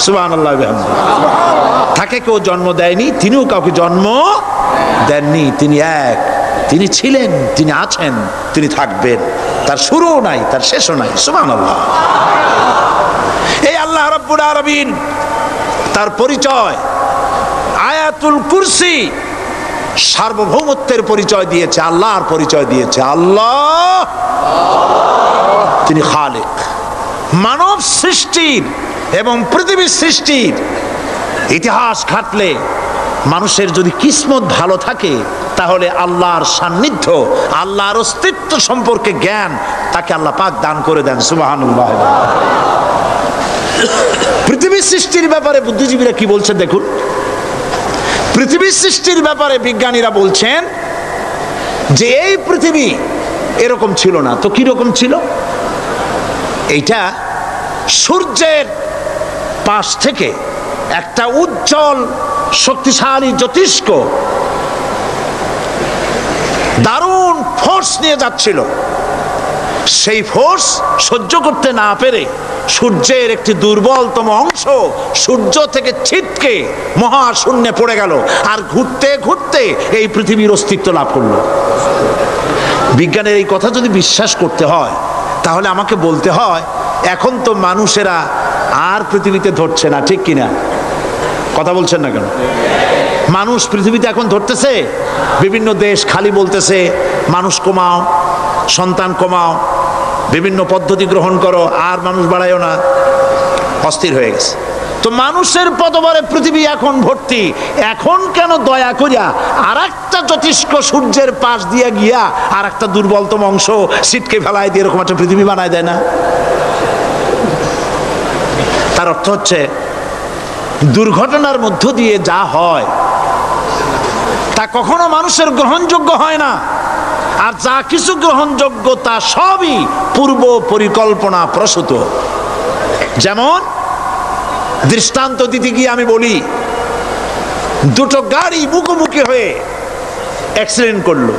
সুবহানাল্লাহ বিহামদিহি। তাকে কেউ জন্ম দেয়নি, তিনিও কাউকে জন্ম দেননি। তিনি এক, তিনি ছিলেন, তিনি আছেন, তিনি থাকবেন। তার শুরুও নাই, তার শেষও নাই। সুবহানাল্লাহ। এই আল্লাহ রাব্বুল আলামিন তার পরিচয় আয়াতুল কুরসি সার্বভৌমত্বের পরিচয় দিয়েছে, আল্লাহর পরিচয় দিয়েছে। আল্লাহ তিনি খালিক। মানব সৃষ্টির এবং পৃথিবীর সৃষ্টির ইতিহাস ঘাটলে মানুষের যদি কিসমত ভালো থাকে তাহলে আল্লাহর সান্নিধ্য, আল্লাহর অস্তিত্ব সম্পর্কে জ্ঞান তাকে আল্লাহ পাক দান করে দেন। সুবহানাল্লাহ। পৃথিবীর সৃষ্টির ব্যাপারে বুদ্ধিজীবীরা কি বলছেন দেখুন। পৃথিবীর সৃষ্টির ব্যাপারে বিজ্ঞানীরা বলছেন যে এই পৃথিবী এরকম ছিল না। তো কি রকম ছিল? এইটা সূর্যের পাশ থেকে একটা উজ্জ্বল শক্তিশালী জ্যোতিষ্ক দারুণ ফোর্স নিয়ে যাচ্ছিল। সেই ফোর্স সহ্য করতে না পেরে সূর্যের একটি দুর্বলতম অংশ সূর্য থেকে ছিটকে মহাশূন্যে পড়ে গেল, আর ঘুরতে ঘুরতে এই পৃথিবীর অস্তিত্ব লাভ করলো। বিজ্ঞানের এই কথা যদি বিশ্বাস করতে হয় তাহলে আমাকে বলতে হয় এখন তো মানুষেরা আর পৃথিবীতে ধরছে না, ঠিক কিনা? কথা বলছেন না কেন? মানুষ পৃথিবীতে এখন ধরতেছে। বিভিন্ন দেশ খালি বলতেছে মানুষ কমাও, সন্তান কমাও, বিভিন্ন পদ্ধতি গ্রহণ করো, আর মানুষ বাড়াইও না, অস্থির হয়ে গেছে। তো মানুষের পদবরে পৃথিবী এখন ভর্তি। এখন কেন দয়া করিয়া আর একটা জ্যোতিষ্ক সূর্যের পাশ দিয়ে গিয়া আর একটা দুর্বলতম অংশ সিটকে ফেলায় দিয়ে এরকম একটা পৃথিবী বানায় দেয় না? তার অর্থ হচ্ছে দুর্ঘটনার মধ্য দিয়ে যা হয় তা কখনো মানুষের গ্রহণযোগ্য হয় না, আর যা কিছু গ্রহণযোগ্য তা সবই পূর্ব পরিকল্পনা প্রসূত। যেমন দৃষ্টান্ত দিতে গিয়ে আমি বলি, দুটো গাড়ি মুখোমুখি হয়ে অ্যাক্সিডেন্ট করলো,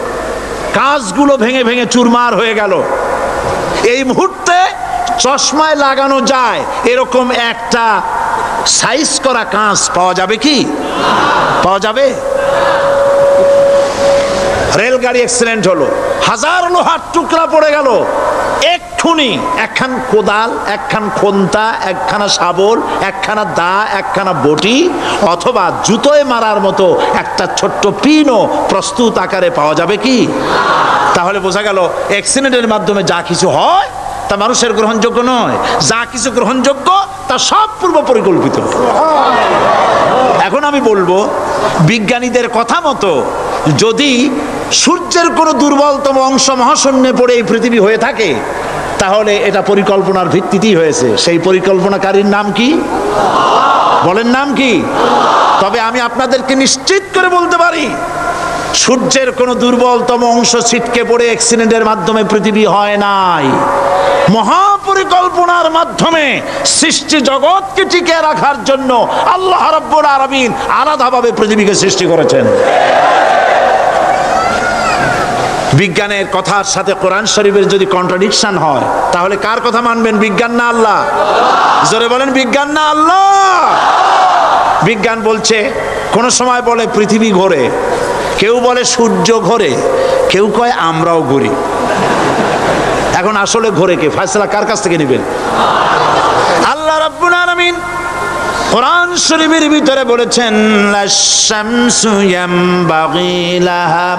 কাঁচগুলো ভেঙে ভেঙে চুরমার হয়ে গেল। এই মুহূর্তে চশমায় লাগানো যায় এরকম একটা সাইজ করা কাঁচ পাওয়া যাবে কি? পাওয়া যাবে? রেলগাড়ি অ্যাক্সিডেন্ট হলো, হাজার লোহার টুকরা পড়ে গেল, এক্ষুনি একখান কোদাল, একখান খন্তা, একখানা শাবল, একখানা দা, একখানা বটি অথবা জুতোয় মারার মতো একটা ছোট্ট পিনও প্রস্তুত আকারে পাওয়া যাবে কি? তাহলে বোঝা গেল অ্যাক্সিডেন্টের মাধ্যমে যা কিছু হয় তা মানুষের গ্রহণযোগ্য নয়, যা কিছু গ্রহণযোগ্য তা সব পূর্ব পরিকল্পিত। এখন আমি বলবো বিজ্ঞানীদের কথা মতো যদি সূর্যের কোনো দুর্বলতম অংশ মহাশূন্যে পড়ে এই পৃথিবী হয়ে থাকে তাহলে এটা পরিকল্পনার ভিত্তিতেই হয়েছে। সেই পরিকল্পনাকারীর নাম কি? বলেন নাম কি? তবে আমি আপনাদেরকে নিশ্চিত করে বলতে পারি সূর্যের কোনো দুর্বলতম অংশ ছিটকে পড়ে অ্যাক্সিডেন্টের মাধ্যমে পৃথিবী হয় নাই। মহাপরিকল্পনার মাধ্যমে সৃষ্টি জগৎকে টিকে রাখার জন্য আল্লাহ রাব্বুল আলামিন আলাদাভাবে পৃথিবীকে সৃষ্টি করেছেন। বিজ্ঞানের কথার সাথে কোরআন শরীফের যদি কন্ট্রাডিকশন হয় তাহলে কার কথা মানবেন? বিজ্ঞান না আল্লাহ? জোরে বলেন বিজ্ঞান না আল্লাহ? বিজ্ঞান বলছে, কোন সময় বলে পৃথিবী ঘোরে, কেউ বলে সূর্য ঘোরে, কেউ কয় আমরাও ঘুরি। এখন আসলে ঘোরে কে? ফয়সালা কার কাছ থেকে নেবেন? আল্লাহ রাব্বুল আলামিন কোরআন শরীফের ভিতরে বলেছেন, লাশ-শামসু ইয়ামবাগি লাহা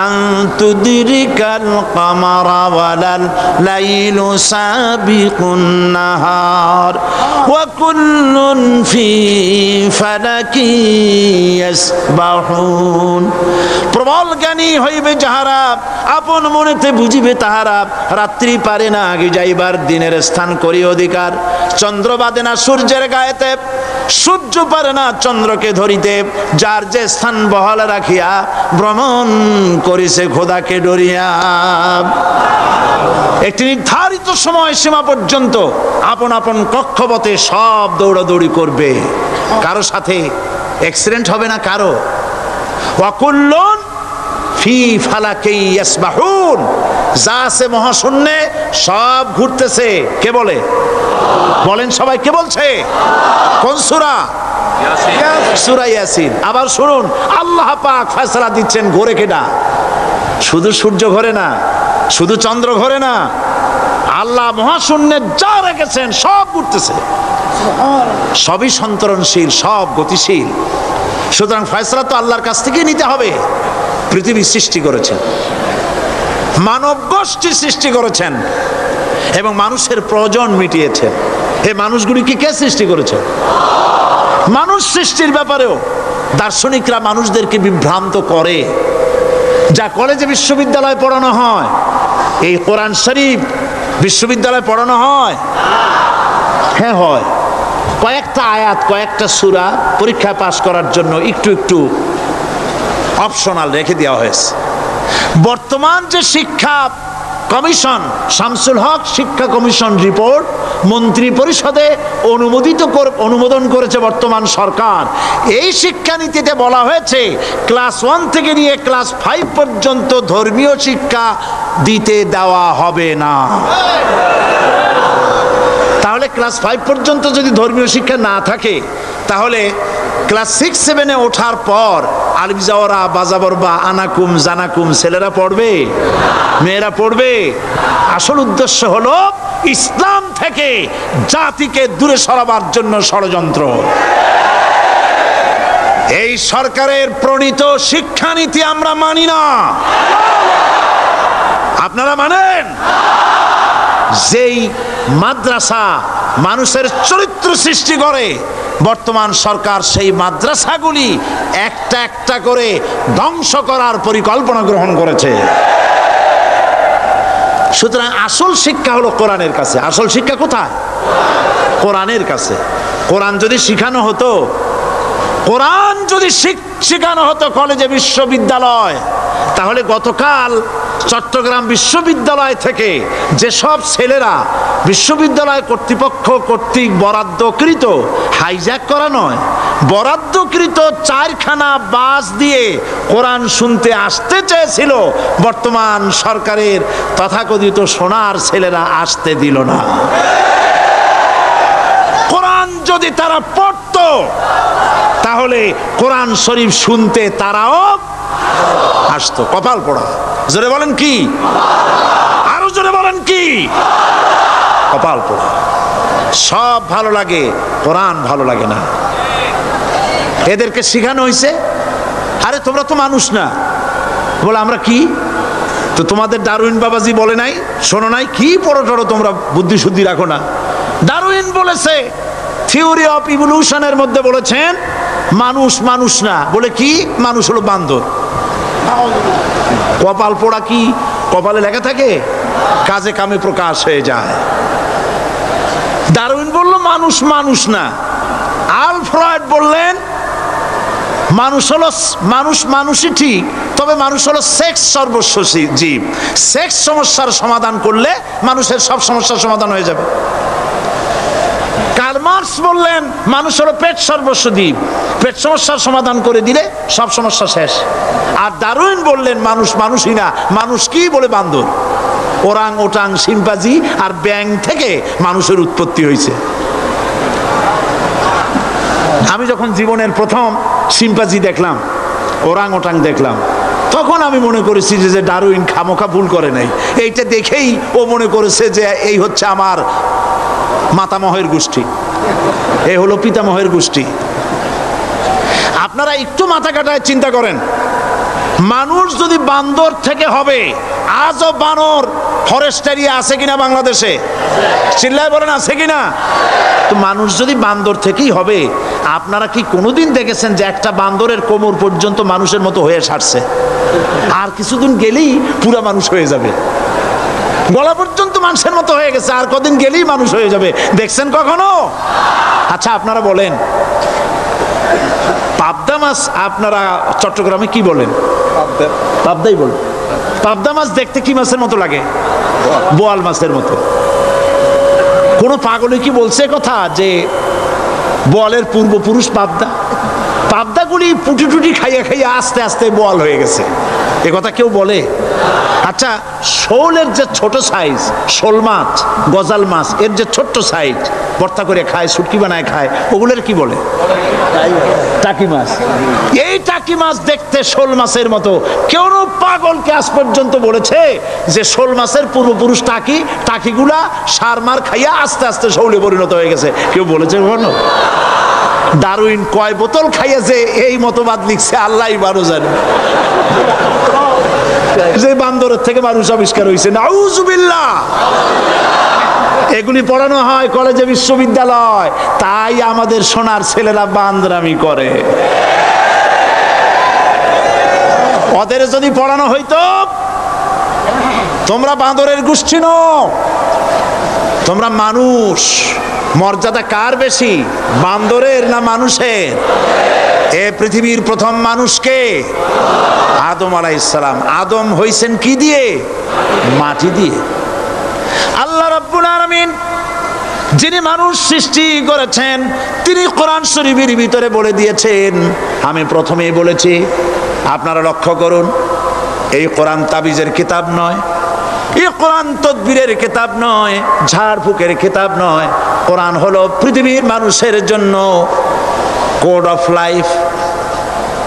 আন তুদরিকাল কামারা ওয়ালাল লাইলু সাবিকুন নাহার ওয়া কুল্লুন ফি ফালাকি ইয়াসবাহুন। প্রবল জ্ঞানী হইবে যাহারা, আপন মনেতে বুঝিবে তাহারা, রাত্রি পারে না আগে যাইবার, দিনের স্থান করি অধিকার। চন্দ্র বাদে না সূর্যের গায়েতে, সূর্য পারে না চন্দ্রকে ধরিতে, যার যে স্থান বহাল রাখিয়া ভ্রমণ করিছে খোদাকে ডরিয়া। একটি নির্ধারিত সময় সীমা পর্যন্ত আপন আপন কক্ষপথে সব দৌড়াদৌড়ি করবে, কারো সাথে অ্যাক্সিডেন্ট হবে না কারো। ওয়াকুল্লুন ফি ফালাকি ইয়াসবাহুন, যা আছে মহাশূন্যে সব ঘুরতেছে। কে বলে? বলেন সবাই, কে বলছে? কোন সূরা? সূরা ইয়াসিন। আবার শুনুন, আল্লাহ পাক ফয়সালা দিচ্ছেন ঘোরে কেডা? শুধু সূর্য ঘোরে না, শুধু চন্দ্র ঘোরে না, আল্লাহ মহাশূন্যে যা রেখেছেন সব ঘুরতেছে, সবই সন্তরণশীল, সব গতিশীল। সুতরাং ফয়সালা তো আল্লাহর কাছ থেকেই নিতে হবে। পৃথিবী সৃষ্টি করেছেন, মানব গোষ্ঠী সৃষ্টি করেছেন এবং মানুষের প্রয়োজন মিটিয়েছেন। এই মানুষগুলিকে কে সৃষ্টি করেছেন? মানুষ সৃষ্টির ব্যাপারেও দার্শনিকরা মানুষদেরকে বিভ্রান্ত করে। যা কলেজে বিশ্ববিদ্যালয়ে পড়ানো হয়, এই কোরআন শরীফ বিশ্ববিদ্যালয়ে পড়ানো হয়? হ্যাঁ হয়। কয়েকটা আয়াত, কয়েকটা সূরা পরীক্ষা পাস করার জন্য একটু একটু অপশনাল রেখে দেওয়া হয়েছে। বর্তমান যে শিক্ষা কমিশন, শামসুল হক শিক্ষা কমিশন রিপোর্ট মন্ত্রী পরিষদে অনুমোদন করেছে বর্তমান সরকার। এই শিক্ষানীতিতে বলা হয়েছে ক্লাস 1 থেকে নিয়ে ক্লাস 5 পর্যন্ত ধর্মীয় শিক্ষা দিতে দেওয়া হবে না। তাহলে ক্লাস 5 পর্যন্ত যদি ধর্মীয় শিক্ষা না থাকে, তাহলে ক্লাস 6-7-এ ওঠার পর আলিফ জাওরা বাজাবরবা আনাকুম জানাকুম ছেলেরা পড়বে? মেয়েরা পড়বে? আসল উদ্দেশ্য হলো ইসলাম থেকে জাতিকে দূরে সরাবার জন্য ষড়যন্ত্র। এই সরকারের প্রণীত শিক্ষানীতি আমরা মানি না। আপনারা মানেন? যেই মাদ্রাসা মানুষের চরিত্র সৃষ্টি করে, বর্তমান সরকার সেই মাদ্রাসাগুলি একটা একটা করে ধ্বংস করার পরিকল্পনা গ্রহণ করেছে। সুতরাং আসল শিক্ষা হলো কোরআনের কাছে। আসল শিক্ষা কোথায়? কোরআনের কাছে। কোরআন যদি শিখানো হতো, কোরআন যদি শেখানো হতো কলেজে বিশ্ববিদ্যালয়, তাহলে গতকাল চট্টগ্রাম বিশ্ববিদ্যালয় থেকে যেসব ছেলেরা বিশ্ববিদ্যালয় কর্তৃপক্ষ কর্তৃক বরাদ্দকৃত, হাইজ্যাক করা নয়, বরাদ্দকৃত 4খানা বাস দিয়ে কোরআন শুনতে আসতে চেয়েছিল, বর্তমান সরকারের তথাকথিত সোনার ছেলেরা আসতে দিল না। কোরআন যদি তারা পড়তো, তাহলে কোরআন শরীফ শুনতে তারাও আসতো। কপাল পোড়া। জোরে বলেন কি? আরো জোরে বলেন কি? কপাল পোড়া। সব ভালো লাগে, কোরআন ভালো লাগে না। এদেরকে শিখানো হয়েছে, আরে তোমরা তো মানুষ না। বলে আমরা কি? তো তোমাদের ডারউইন বাবাজি বলে নাই, শোনো নাই? কি পড়ো টড়ো তোমরা, বুদ্ধি শুদ্ধি রাখো না। ডারউইন বলেছে, থিওরি অফ ইভলিউশনের মধ্যে বলেছেন মানুষ মানুষ না। বলে কি? মানুষ হলো বান্দর। কপাল পোড়া। কি কপালে লেখা থাকে? কাজে কামে প্রকাশ হয়ে যায়। ডারউইন বলল মানুষ মানুষ না। আলফ্রেড বললেন মানুষ হলো মানুষই ঠিক, তবে মানুষ হলো সেক্স সর্বস্ব জীব। সেক্স সমস্যার সমাধান করলে মানুষের সব সমস্যার সমাধান হয়ে যাবে। কার্ল মার্কস বললেন মানুষ হলো পেট সর্বস্ব জীব, পেট সমস্যার সমাধান করে দিলে সব সমস্যা শেষ। আর ডারউইন বললেন মানুষ মানুষই না, মানুষ কি? বলে বান্দর। ওরাং ওটাং শিম্পাজি আর ব্যাং থেকে মানুষের উৎপত্তি হয়েছে। আমি যখন জীবনের প্রথম শিম্পাজি দেখলাম, ওরাং ওটাং দেখলাম, তখন আমি মনে করেছি যে ডারউইন খামোখা ভুল করে নাই। এইটা দেখেই ও মনে করেছে যে এই হচ্ছে আমার মাতামহের গোষ্ঠী, এ হলো পিতামহের গোষ্ঠী। আপনারা একটু মাথা কাটায় চিন্তা করেন, মানুষ যদি বান্দর থেকে হবে, আজও বানর ফরেস্ট এরিয়া আছে কিনা বাংলাদেশে? চিল্লায় বলেন আছে কিনা? তো মানুষ যদি বান্দর থেকেই হবে, আপনারা কি কোনোদিন দেখেছেন যে একটা বান্দরের কোমর পর্যন্ত মানুষের মতো হয়ে সারছে? আর কিছুদিন গেলেই পুরা মানুষ হয়ে যাবে। গলা পর্যন্ত মানুষের মতো হয়ে গেছে, আর কদিন গেলেই মানুষ হয়ে যাবে। দেখছেন কখনো? আচ্ছা আপনারা বলেন, পাবদা মাছ আপনারা চট্টগ্রামে কি বলেন? পাবদাই বলেন। পাবদা মাছ দেখতে কি মাছের মতো লাগে? বোয়াল মাছের মতো। কোন পাগলে কি বলছে কথা যে বোয়ালের পূর্বপুরুষ পাবদা? পাবদাগুলি পুটি টুটি খাইয়া খাইয়া আস্তে আস্তে বোয়াল হয়ে গেছে, এ কথা কেউ বলে? আচ্ছা, শোলের যে ছোট সাইজ, শোল মাছ, গজাল মাছ, এর যে ছোট্ট সাইজ ভর্তা করে খায়, শুটকি বানায় খায়, ওগুলোর কি বলে? টাকি মাছ। এই টাকি মাছ দেখতে শোল মাছের মতো। কেউ পাগলকে আজ পর্যন্ত বলেছে যে শোল মাছের পূর্বপুরুষ টাকি, টাকিগুলা সার মার খাইয়া আস্তে আস্তে শৌলে পরিণত হয়ে গেছে? কেউ বলেছে কখনো? ডারউইন কয় বোতল খাইয়া যে এই মতবাদ লিখছে আল্লাহই ভালো জানে। যে বান্দরের থেকে মানুষ আবিষ্কার হয়েছে, নাউজুবিল্লাহ। এগুলি পড়ানো হয় কলেজে, বিশ্ববিদ্যালয়, তাই আমাদের সোনার ছেলেরা বান্দরামি করে। ওদের যদি পড়ানো হইতো তোমরা বান্দরের গোষ্ঠী নও, তোমরা মানুষ, মর্যাদা কার বেশি, বান্দরের না মানুষের? এ পৃথিবীর প্রথম মানুষকে আদম আলাইহিস সালাম। আদম হইছেন কি দিয়ে? মাটি দিয়ে। আল্লাহ রাব্বুল আলামিন যিনি মানুষ সৃষ্টি করেছেন, তিনি কোরআন শরীফের ভিতরে বলে দিয়েছেন, আমি প্রথমেই বলেছি, আপনারা লক্ষ্য করুন, এই কোরআন তাবিজের কিতাব নয়, এই কোরআন তদবিরের কিতাব নয়, ঝাড়ফুঁকের কিতাব নয়। কোরআন হলো পৃথিবীর মানুষের জন্য কোড অফ লাইফ,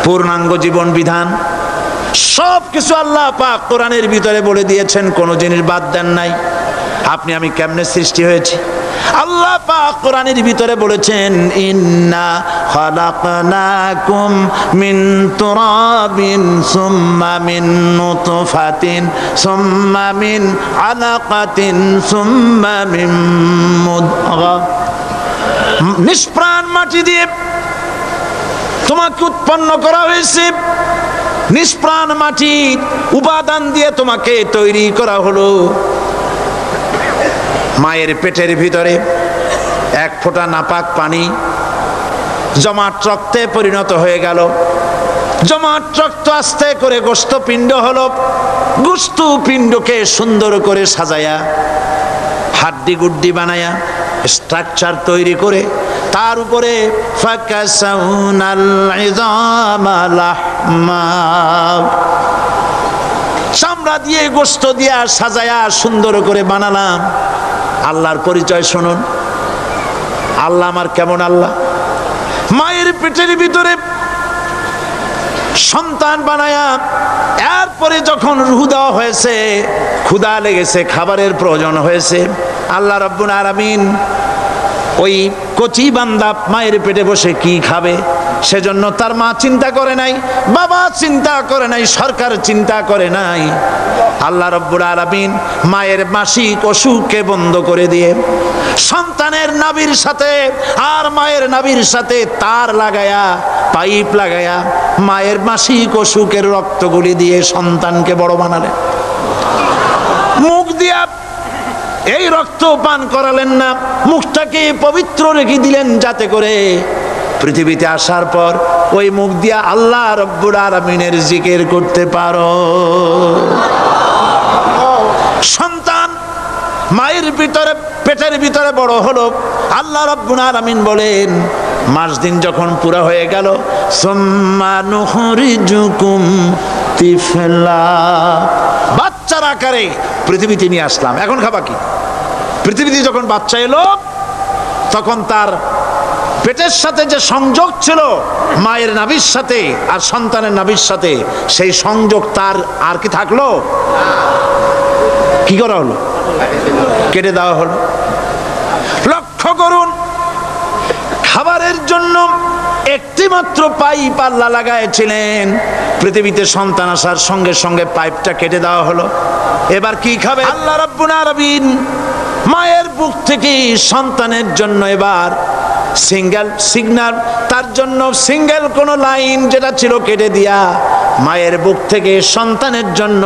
পূর্ণাঙ্গ জীবন বিধান। সব কিছু আল্লাহ পাক কোরআনের ভিতরে বলে দিয়েছেন, কোনো জিনিস বাদ দেন নাই। আপনি আমি কেমনে সৃষ্টি হয়েছি আল্লাহ পাক কোরআনের ভিতরে বলেছেন, ইন্না খালাকনাকুম মিন তুরাবিন সুম্মা মিন নুতফাতিন সুম্মা মিন আলাকাতিন সুম্মা মিন মুদগা। নিষ্প্রাণ মাটি দিয়ে তোমাকে উৎপন্ন করা হয়েছে, নিষ্প্রাণ মাটির উপাদান দিয়ে তোমাকে তৈরি করা হলো। মায়ের পেটের ভিতরে এক ফোঁটা নাপাক পানি জমাট রক্তে পরিণত হয়ে গেল, জমাট রক্ত আস্তে করে গোস্ত পিণ্ড হলো, গোস্ত পিণ্ডকে সুন্দর করে সাজায়া হাড্ডি গুড্ডি বানায়া স্ট্রাকচার তৈরি করে তার উপরে ফাকাসাউনাল ইযামা লাহমা, চামড়া দিয়ে গোস্ত দিয়া সাজায়া সুন্দর করে বানালাম। আল্লাহর পরিচয় শুনুন, আল্লাহ আমার কেমন আল্লাহ। মায়ের পেটের ভিতরে সন্তান বানায়া এরপরে যখন রূহ দেওয়া হয়েছে, ক্ষুধা লেগেছে, খাবারের প্রয়োজন হয়েছে, আল্লাহ রাব্বুল আলামিন ওই কচি বান্দা মায়ের পেটে বসে কি খাবে, সেজন্য তার মা চিন্তা করে নাই, বাবা চিন্তা করে নাই, সরকার চিন্তা করে নাই। আল্লাহ রাব্বুল আলামিন মায়ের মাসিক অসুখকে বন্ধ করে দিয়ে সন্তানের নাভির সাথে আর মায়ের নাভির সাথে তার লাগায়া, পাইপ লাগায়া মায়ের মাসিক অসুখের রক্তগুলি দিয়ে সন্তানকে বড় বানালেন। মুখ দিয়া এই রক্ত পান করালেন না, মুখটাকে পবিত্র রেখে দিলেন যাতে করে পৃথিবীতে আসার পর ওই মুখ দিয়া আল্লাহ রাব্বুল আলামিনের জিকির করতে পারো। সন্তান মায়ের ভিতরে পেটের ভিতরে বড় হলো, আল্লাহ রাব্বুল আলামিন বলেন মাস দিন যখন পুরা হয়ে গেল, সুম্মা নুখরিজুকুম তিফলা, বাচ্চার আকারে পৃথিবীতে নিয়ে আসলাম। এখন খাবা কি? পৃথিবীতে যখন বাচ্চা এলো তখন তার পেটের সাথে যে সংযোগ ছিল মায়ের নাভির সাথে আর সন্তানের নাভির সাথে, সেই সংযোগ তার আর কি থাকলো? কি করা হলো? কেটে দেওয়া হলো। লক্ষ্য করুন, খাবারের জন্য একটি মাত্র পাইপ আল্লাহ লাগাইছিলেন, পৃথিবীতে সন্তান আসার সঙ্গে সঙ্গে পাইপটা কেটে দেওয়া হলো। এবার কি খাবে? আল্লাহ রাব্বুল আলামিন মায়ের বুক থেকে সন্তানের জন্য এবার সিঙ্গেল সিগন্যাল, তার জন্য সিঙ্গেল কোন লাইন যেটা ছিল কেটে দিয়া মায়ের বুক থেকে সন্তানের জন্য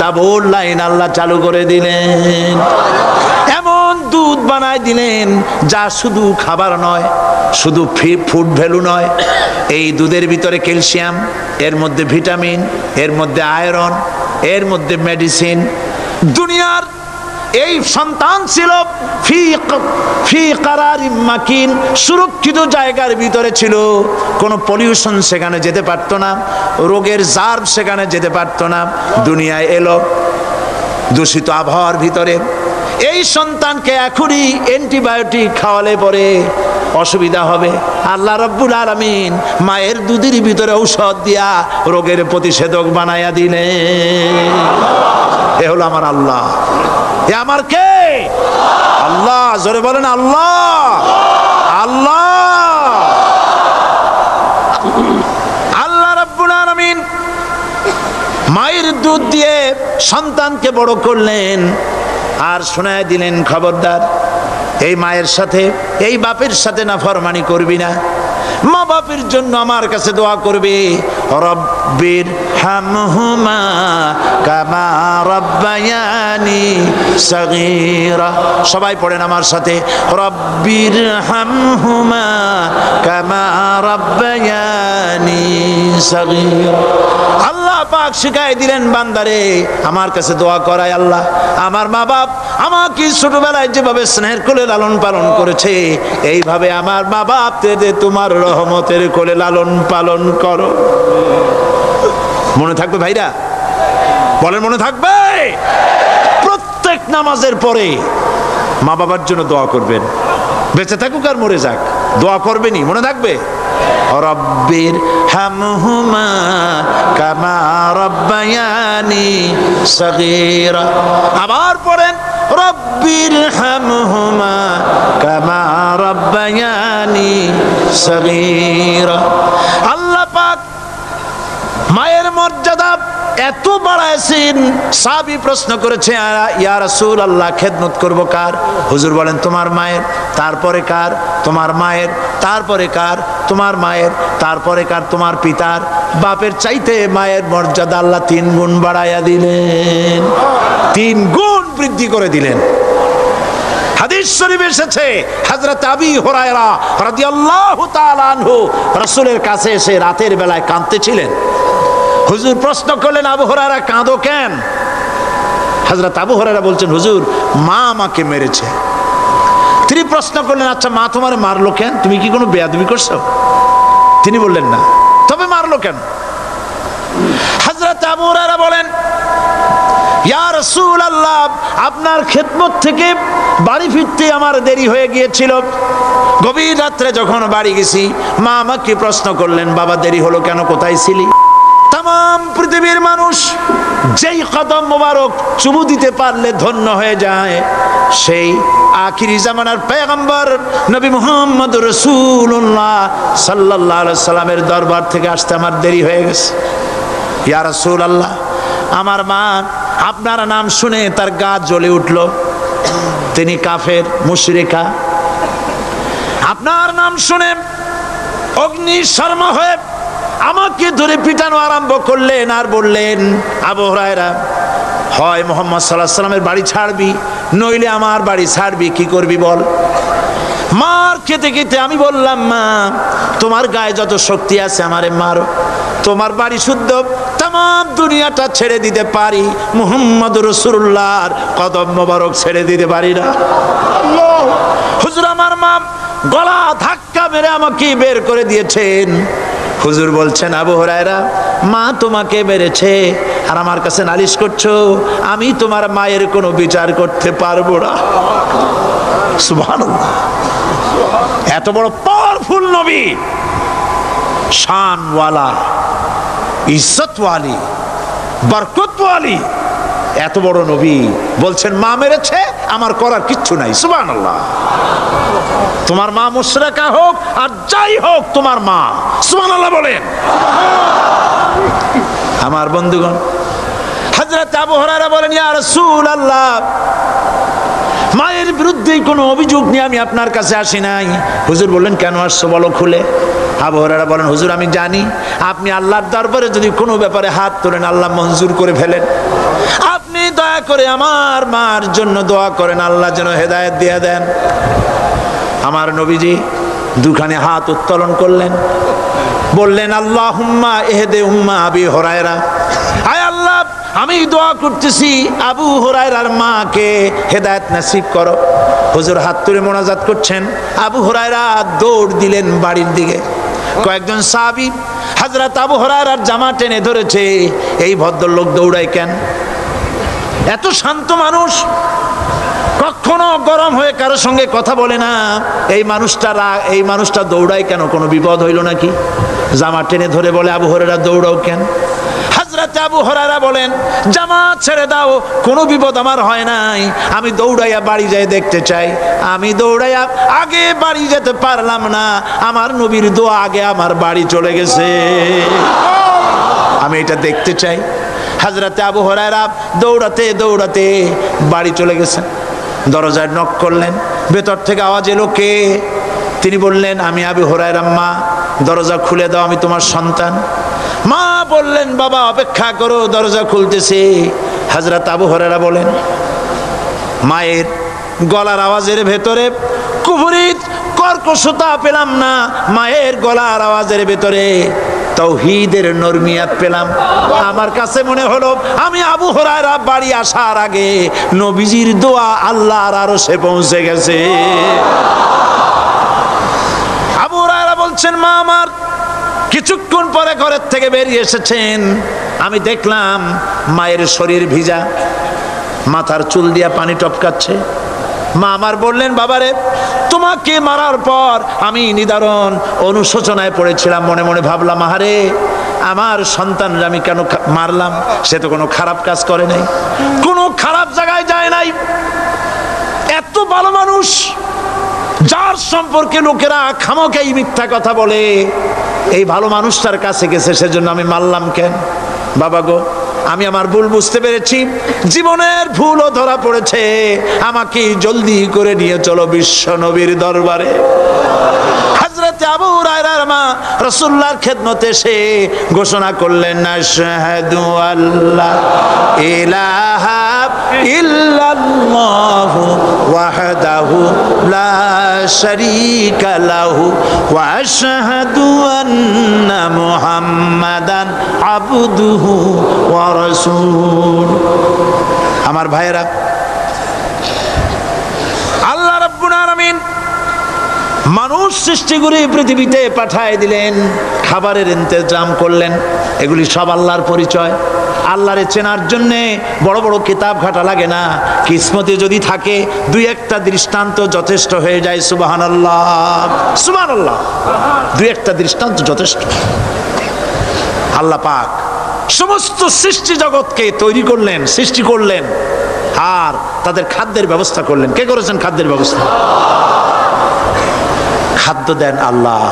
ডাবল লাইন আল্লাহ চালু করে দিলেন। এমন দুধ বানায় দিলেন যা শুধু খাবার নয়, শুধু ফুড ভ্যালু নয়, এই দুধের ভিতরে ক্যালসিয়াম, এর মধ্যে ভিটামিন, এর মধ্যে আয়রন, এর মধ্যে মেডিসিন, দুনিয়ার এই সন্তান ছিল ফি কারারিম মাকিন, সুরক্ষিত জায়গার ভিতরে ছিল, কোনো পলিউশন সেখানে যেতে পারতো না, রোগের জার্ম সেখানে যেতে পারতো না। দুনিয়ায় এলো দূষিত আবহাওয়ার ভিতরে। এই সন্তানকে এখনই অ্যান্টিবায়োটিক খাওয়ালে পরে অসুবিধা হবে। আল্লাহ রাব্বুল আলামিন মায়ের দুধের ভিতরে ঔষধ দিয়া রোগের প্রতিষেধক বানায়া দিলেন। এ হলো আমার আল্লাহ। এ আমার কে? আল্লাহ। জোরে বলেন আল্লাহ। আল্লাহ আল্লাহ রাব্বুল আলামিন মায়ের দুধ দিয়ে সন্তানকে বড় করলেন আর শোনায় দিলেন, খবরদার এই মায়ের সাথে, এই বাপের সাথে নাফরমানি করবি না। মা বাপের জন্য আমার কাছে দোয়া করবে, রব্বির হামহুমা কামা রাব্বায়ানি সগীরা। সবাই পড়েন আমার সাথে, রব্বির হামহুমা কামা রাব্বায়ানি সগীরা। আল্লাহ পাক শিখাই দিলেন বান্দারে আমার কাছে দোয়া করায়, আল্লাহ আমার মা বাপ আমাকে ছোটবেলায় যেভাবে স্নেহের কোলে লালন পালন করেছে, এইভাবে আমার মা বাপ তোমার রহমতের কোলে লালন পালন করো। মনে থাকবে ভাইরা? বলেন মনে থাকবে? প্রত্যেক নামাজের পরে মা বাবার জন্য দোয়া করবেন, বেঁচে থাকুক আর মরে যাক, দোয়া করবেনই। মনে থাকবে? রব্বির হামহুমা কামা রাব্বায়ানি সগীরা। আবার পড়েন, রব্বির হামহুমা কামা রাব্বায়ানি সগীরা। আল্লাহ পাক মায়ের মর্যাদা এত বাড়াইছেন, সাহাবী প্রশ্ন করেছে, ইয়া রাসূলুল্লাহ খেদমত করব কার? হুজুর বলেন তোমার মায়ের, তারপরে কার? তোমার মায়ের, তারপরে কার? তোমার মায়ের, তারপরে কার? তোমার পিতার। বাপের চাইতে মায়ের মর্যাদা আল্লাহ 3 গুণ বাড়াইয়া দিলেন, 3 গুণ বৃদ্ধি করে দিলেন। হাদিস শরীফে এসেছে, হযরত আবী হুরায়রা রাদিয়াল্লাহু তাআলা আনহু রাসূলের কাছে এসে রাতের বেলায় কাঁদতেছিলেন। হুজুর প্রশ্ন করলেন, আবু হুরায়রা কাঁদো কেন? হযরত আবু হুরায়রা বলছেন, হুজুর মা আমাকে মেরেছে। তিনি প্রশ্ন করলেন, আচ্ছা মা তোমার মারলো কেন? তুমি কি কোনো বেয়াদবি করছো? তিনি বললেন না। তবে মারলো কেন? হযরত আবু হুরায়রা বলেন, ইয়া রাসূলুল্লাহ আপনার খেদমত থেকে বাড়ি ফিরতে আমার দেরি হয়ে গিয়েছিল। গভীর রাত্রে যখন বাড়ি গেছি, মা আমাকে প্রশ্ন করলেন, বাবা দেরি হলো কেন, কোথায় ছিলি? তাম পৃথিবীর মানুষ যেই কদম মোবারক চুমু দিতে পারলে ধন্য হয়ে যায়, সেই আখিরি জামানার পয়গম্বর নবী মুহাম্মদ রাসূলুল্লাহ সাল্লাল্লাহু আলাইহি সাল্লামের দরবার থেকে আসতে আমার দেরি হয়ে গেছে। ইয়া রাসূলুল্লাহ আমার মা আপনার নাম শুনে তার গা জ্বলে উঠল, তিনি কাফের মুশরিকা। আপনার নাম শুনে অগ্নি শর্মা হয়ে আমাকে ধরে পিটানো আরম্ভ করলেন আর বললেন, আবু হুরায়রা হয় মুহাম্মদ সাল্লাল্লাহু আলাইহি সাল্লামের বাড়ি ছাড়বি, নইলে আমার বাড়ি ছাড়বি, কি করবি বল? মার খেতে খেতে আমি বললাম, মা তোমার গায়ে যত শক্তি আছে আমারে মারো, তোমার বাড়ি শুদ্ধ, তাম দুনিয়াটা ছেড়ে দিতে পারি, মুহাম্মদ রাসূলুল্লাহর কদম মোবারক ছেড়ে দিতে পারি না। হুজুর আমার মা গলা ধাক্কা মেরে আমাকে বের করে দিয়েছেন। হুজুর বলছেন, আবু হুরায়রা মা তোমাকে মেরেছে আর আমার কাছে নালিশ করছো, আমি তোমার মায়ের কোনো বিচার করতে পারবো না। সুবহানাল্লাহ। এত বড় পাওয়ারফুল নবী, শানওয়ালা, ইজ্জতওয়ালি, বরকতওয়ালি, এত বড় নবী বলছেন মা মেরেছে, আমার করার কিচ্ছু নাই। সুবহানাল্লাহ। তোমার মা মুশরিকা হোক আর যাই হোক, তোমার মা। সুবহানাল্লাহ বলেন। আমার বন্ধুগণ, হযরত আবু হুরায়রা বলেন, ইয়া রাসূলুল্লাহ মায়ের বিরুদ্ধে কোনো অভিযোগ নিয়ে আমি আপনার কাছে আসি নাই। হুজুর বললেন, কেন আসছো বলো খুলে। আবু হুরায়রা বলেন, হুজুর আমি জানি আপনি আল্লাহর দরবারে যদি কোনো ব্যাপারে হাত তোলেন আল্লাহ মঞ্জুর করে ফেলেন। আপনি দয়া করে আমার মার জন্য দোয়া করেন, আল্লাহ যেন হেদায়েত দিয়ে দেন। আমার নবীজি দুখানে হাত উত্তোলন করলেন, বললেন, আল্লাহুম্মা ইহদি উম্মা আবি হুরায়রা, আয় আল্লাহ আমি দোয়া করতেছি আবু হুরায়রার মাকে হেদায়েত নসিব করো। হুজুর হাত তুলে মোনাজাত করছেন, আবু হুরায়রা দৌড় দিলেন বাড়ির দিকে। কয়েকজন সাহাবী হযরত আবু হুরায়রার জামা টেনে ধরেছে, এই ভদ্রলোক দৌড়ায় কেন? এত শান্ত মানুষ, কখনো গরম হয়ে কারো সঙ্গে কথা বলে না, এই মানুষটা দৌড়ায় কেন? কোনো বিপদ হইল নাকি? জামা টেনে ধরে বলে আবু হুরায়রা দৌড়াও কেন? হযরত আবু হুরায়রা বলেন, জামা ছেড়ে দাও, কোনো বিপদ আমার হয় নাই, আমি দৌড়াইয়া বাড়ি যাই দেখতে চাই। আমি দৌড়াইয়া আগে বাড়ি যেতে পারলাম না, আমার নবীর দোয়া আগে আমার বাড়ি চলে গেছে, আমি এটা দেখতে চাই। হযরত আবু হুরায়রা দৌড়াতে দৌড়াতে বাড়ি চলে গেছেন। দরজায় নক করলেন, ভেতর থেকে আওয়াজ এলো, কে? তিনি বললেন, আমি আবু হুরায়রা। মা, দরজা খুলে দাও, আমি তোমার সন্তান। মা বললেন, বাবা অপেক্ষা করো, দরজা খুলতেছে। হযরত আবু হুরায়রা বলেন, মায়ের গলার আওয়াজের ভেতরে কুফরি কর্কশতা পেলাম না, মায়ের গলার আওয়াজের ভেতরে তাওহীদের নরমিয়াত পেলাম। আমার কাছে মনে হলো আমি আবু হুরায়রা বাড়ি আসার আগে নবীজির দোয়া আল্লাহর আরশে পৌঁছে গেছে। আবু হুরায়রা বলছেন, মা আমার কিছুক্ষণ পরে ঘরের থেকে বেরিয়ে এসেছেন, আমি দেখলাম মায়ের শরীর ভিজা, মাথার চুল দিয়া পানি টপকাচ্ছে। মা আমার বললেন, বাবারে তোমাকে মারার পর আমি নিদারুণ অনুশোচনায় পড়েছিলাম, মনে মনে ভাবলাম, আহারে আমার সন্তানরা আমি কেন মারলাম? সে তো কোনো খারাপ কাজ করে নাই, কোনো খারাপ জায়গায় যায় নাই, এত ভালো মানুষ, যার সম্পর্কে লোকেরা খামোকাই মিথ্যা কথা বলে, এই ভালো মানুষটার কাছে গেছে, সেজন্য আমি মারলাম কেন? বাবা গো, আমি আমার ভুল বুঝতে পেরেছি, জীবনের ভুলও ধরা পড়েছে, আমাকে জলদি করে নিয়ে চলো বিশ্ব নবীর দরবারে। হযরত আবু হুরায়রার মা রাসূলুল্লাহর খেদমতে এসে ঘোষণা করলেন, আশহাদু আল্লা ইলাহা ইল্লাল্লাহু ওয়াহদাহু লা শারীকা লাহু ওয়া আশহাদু আন্না মুহাম্মাদান আবদুহু ওয়া রাসূল। আমার ভাইয়েরা, আল্লাহ রাব্বুল আলামিন মানুষ সৃষ্টি করে পৃথিবীতে পাঠায় দিলেন, খাবারের ইন্তজাম করলেন, এগুলি সব আল্লাহর পরিচয়। আল্লাহরে চেনার জন্য বড় বড় কিতাব ঘাটা লাগে না, কিসমতে যদি থাকে দুই একটা দৃষ্টান্ত যথেষ্ট হয়ে যায়। সুবহানাল্লাহ, সুবহানাল্লাহ, দুই একটা দৃষ্টান্ত যথেষ্ট। আল্লাহ পাক সমস্ত সৃষ্টি জগৎকে তৈরি করলেন, সৃষ্টি করলেন, আর তাদের খাদ্যের ব্যবস্থা করলেন। কে করেছেন খাদ্যের ব্যবস্থা? খাদ্য দেন আল্লাহ।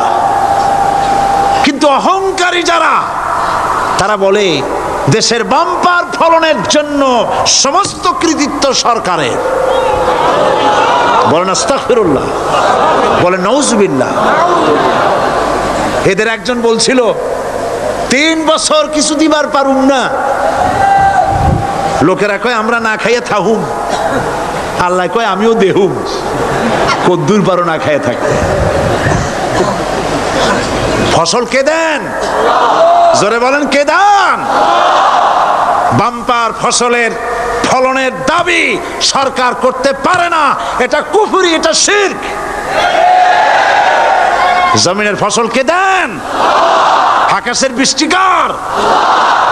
কিন্তু অহংকারী যারা, তারা বলে দেশের বাম্পার ফলনের জন্য সমস্ত কৃতিত্ব সরকারের। বলেন আস্তাগফিরুল্লাহ, বলেন নাউজুবিল্লাহ। এদের একজন বলছিল, 3 বছর কিছু দিবার পারুম না, লোকেরা কয় আমরা না খাইয়ে থাকুম, আল্লাহ কয় আমিও দেহুম, কদ্দুর পারো না খাইয়ে থাকতে। ফসল কে দেন? জোরে বলেন, কে দেন? বাম্পার ফসলের ফলনের দাবি সরকার করতে পারে না, এটা কুফরি, এটা শিরক। জমিনের ফসল কে দেন? আকাশের বৃষ্টি কার?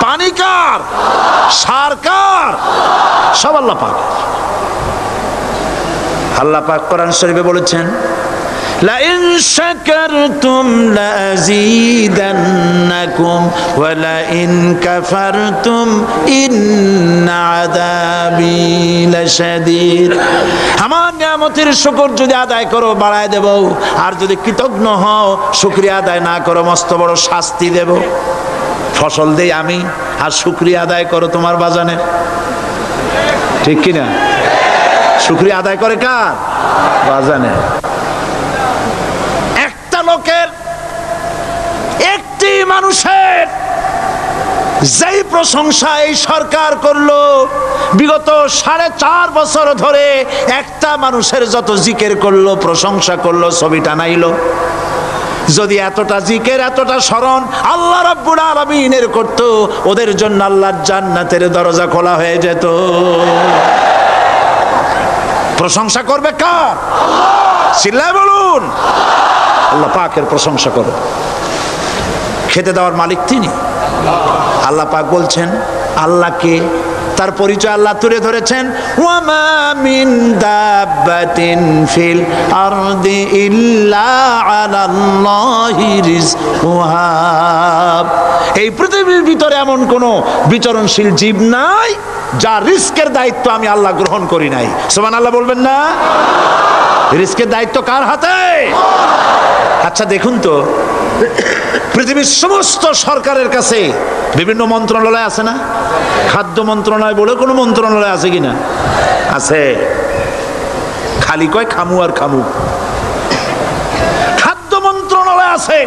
পানি কার? সার কার? সব আল্লাহ পাক। আল্লাহ পাক কোরআন শরীফে বলেছেন, লা ইন শাকারতুম লাযীদান্নাকুম ওয়া লা ইন কাফারতুম ইন্না আযাবি লাশাদীদ। আমার নিয়ামতের শুকর যদি আদায় করো বাড়ায় দেব, আর যদি কৃতজ্ঞ হও, শুকরিয়া আদায় না করো, মস্ত বড় শাস্তি দেব। ফসল দেই আমি, আর শুকরিয়া আদায় করো তোমার বাজানে, ঠিক কিনা? শুকরিয়া আদায় করে কার? বাজানে। একটা লোকের, একটি মানুষের যেই প্রশংসা এই সরকার করলো, বিগত 4.5 বছর ধরে একটা মানুষের যত জিকির করলো, প্রশংসা করলো, ছবি টানাইলো, যদি এতটা জিকির এতটা স্মরণ আল্লাহ রাব্বুল আলামিনের করত, ওদের জন্য আল্লাহর জান্নাতের দরজা খোলা হয়ে যেত। প্রশংসা করবে কার? চিল্লায় বলুন, আল্লাহ পাকের প্রশংসা করো। খেতে দেওয়ার মালিক তিনি। আল্লাহ পাক বলছেন আল্লাহকে, তার পরিচয় আল্লাহ তুলে ধরেছেন, ওয়ামা মিন দাব্বাতিন ফিল আরদি ইল্লা আলাল্লাহি রিজকুহা। এই পৃথিবীর ভিতরে এমন কোন বিচরণশীল জীব নাই যার রিস্কের দায়িত্ব আমি আল্লাহ গ্রহণ করি নাই। সুবহানাল্লাহ বলবেন না? রিস্কের দায়িত্ব কার হাতে? আচ্ছা দেখুন তো, পৃথিবীর সমস্ত সরকারের কাছে বিভিন্ন মন্ত্রণালয় আছে না? খাদ্য মন্ত্রণালয় বলে কোনো মন্ত্রণালয় আছে কিনা? আছে। খালি কয় খামু আর খামু। খাদ্য মন্ত্রণালয় আছে,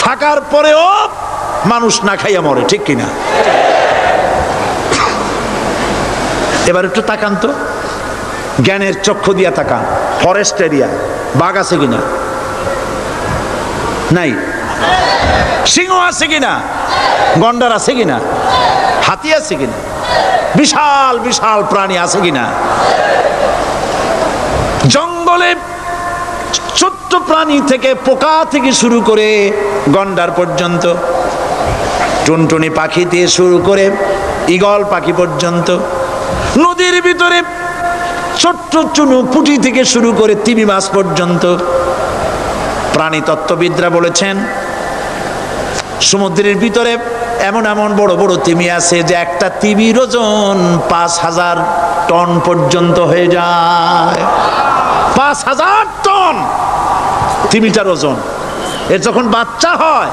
থাকার পরেও মানুষ না খাইয়া মরে, ঠিক কিনা? এবার একটু তাকান তো, জ্ঞানের চক্ষু দিয়া তাকান। ফরেস্ট এরিয়া, বাঘ আছে কিনা? নাই। সিংহ আছে কিনা? গন্ডার আছে কিনা? হাতি আছে কিনা? বিশাল বিশাল প্রাণী আছে কিনা? জঙ্গলে ছোট্ট প্রাণী থেকে পোকা থেকে শুরু করে গন্ডার পর্যন্ত, টুনটুনি পাখি দিয়ে শুরু করে ঈগল পাখি পর্যন্ত, নদীর ভিতরে ছোট্ট চুনু পুঁটি থেকে শুরু করে তিমি মাছ পর্যন্ত। প্রাণী তত্ত্ববিদরা বলেছেন সমুদ্রের ভিতরে এমন এমন বড় বড় তিমি আছে যে একটা তিমির ওজন 5000 টন পর্যন্ত হয়ে যায়। 5000 টন তিমিটার ওজন। এর যখন বাচ্চা হয়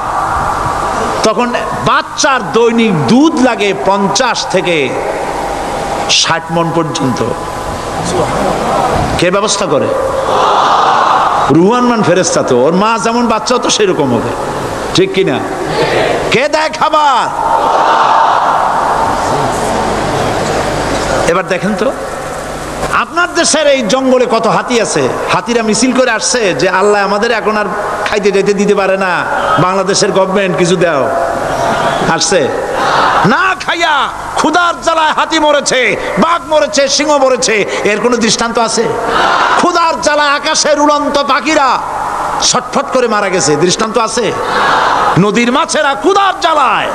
তখন বাচ্চার দৈনিক দুধ লাগে 50 থেকে 60 মণ পর্যন্ত। কে ব্যবস্থা করে? রুহান মান ফেরেশতা। তো ওর মা যেমন বাচ্চা তো সেরকম হবে, ঠিক কিনা? কে দেয় খাবার? এবার দেখেন তো, আপনার দেশের এই জঙ্গলে কত হাতি আছে। হাতিরা মিছিল করে আসছে যে আল্লাহ আমাদের এখন আর খাইতে যেতে দিতে পারে না, বাংলাদেশের গভর্নমেন্ট কিছু দাও। আসছে না, খাইয়া ক্ষুধার জ্বালায় হাতি মরেছে, বাঘ মরেছে, সিংহ মরেছে। এর কোনো দৃষ্টান্ত আছে? ক্ষুধার জ্বালায় আকাশের উড়ন্ত পাখিরা ছটফট করে মারা গেছে, দৃষ্টান্ত আছে? নদীর মাছেরা ক্ষুধার জ্বালায়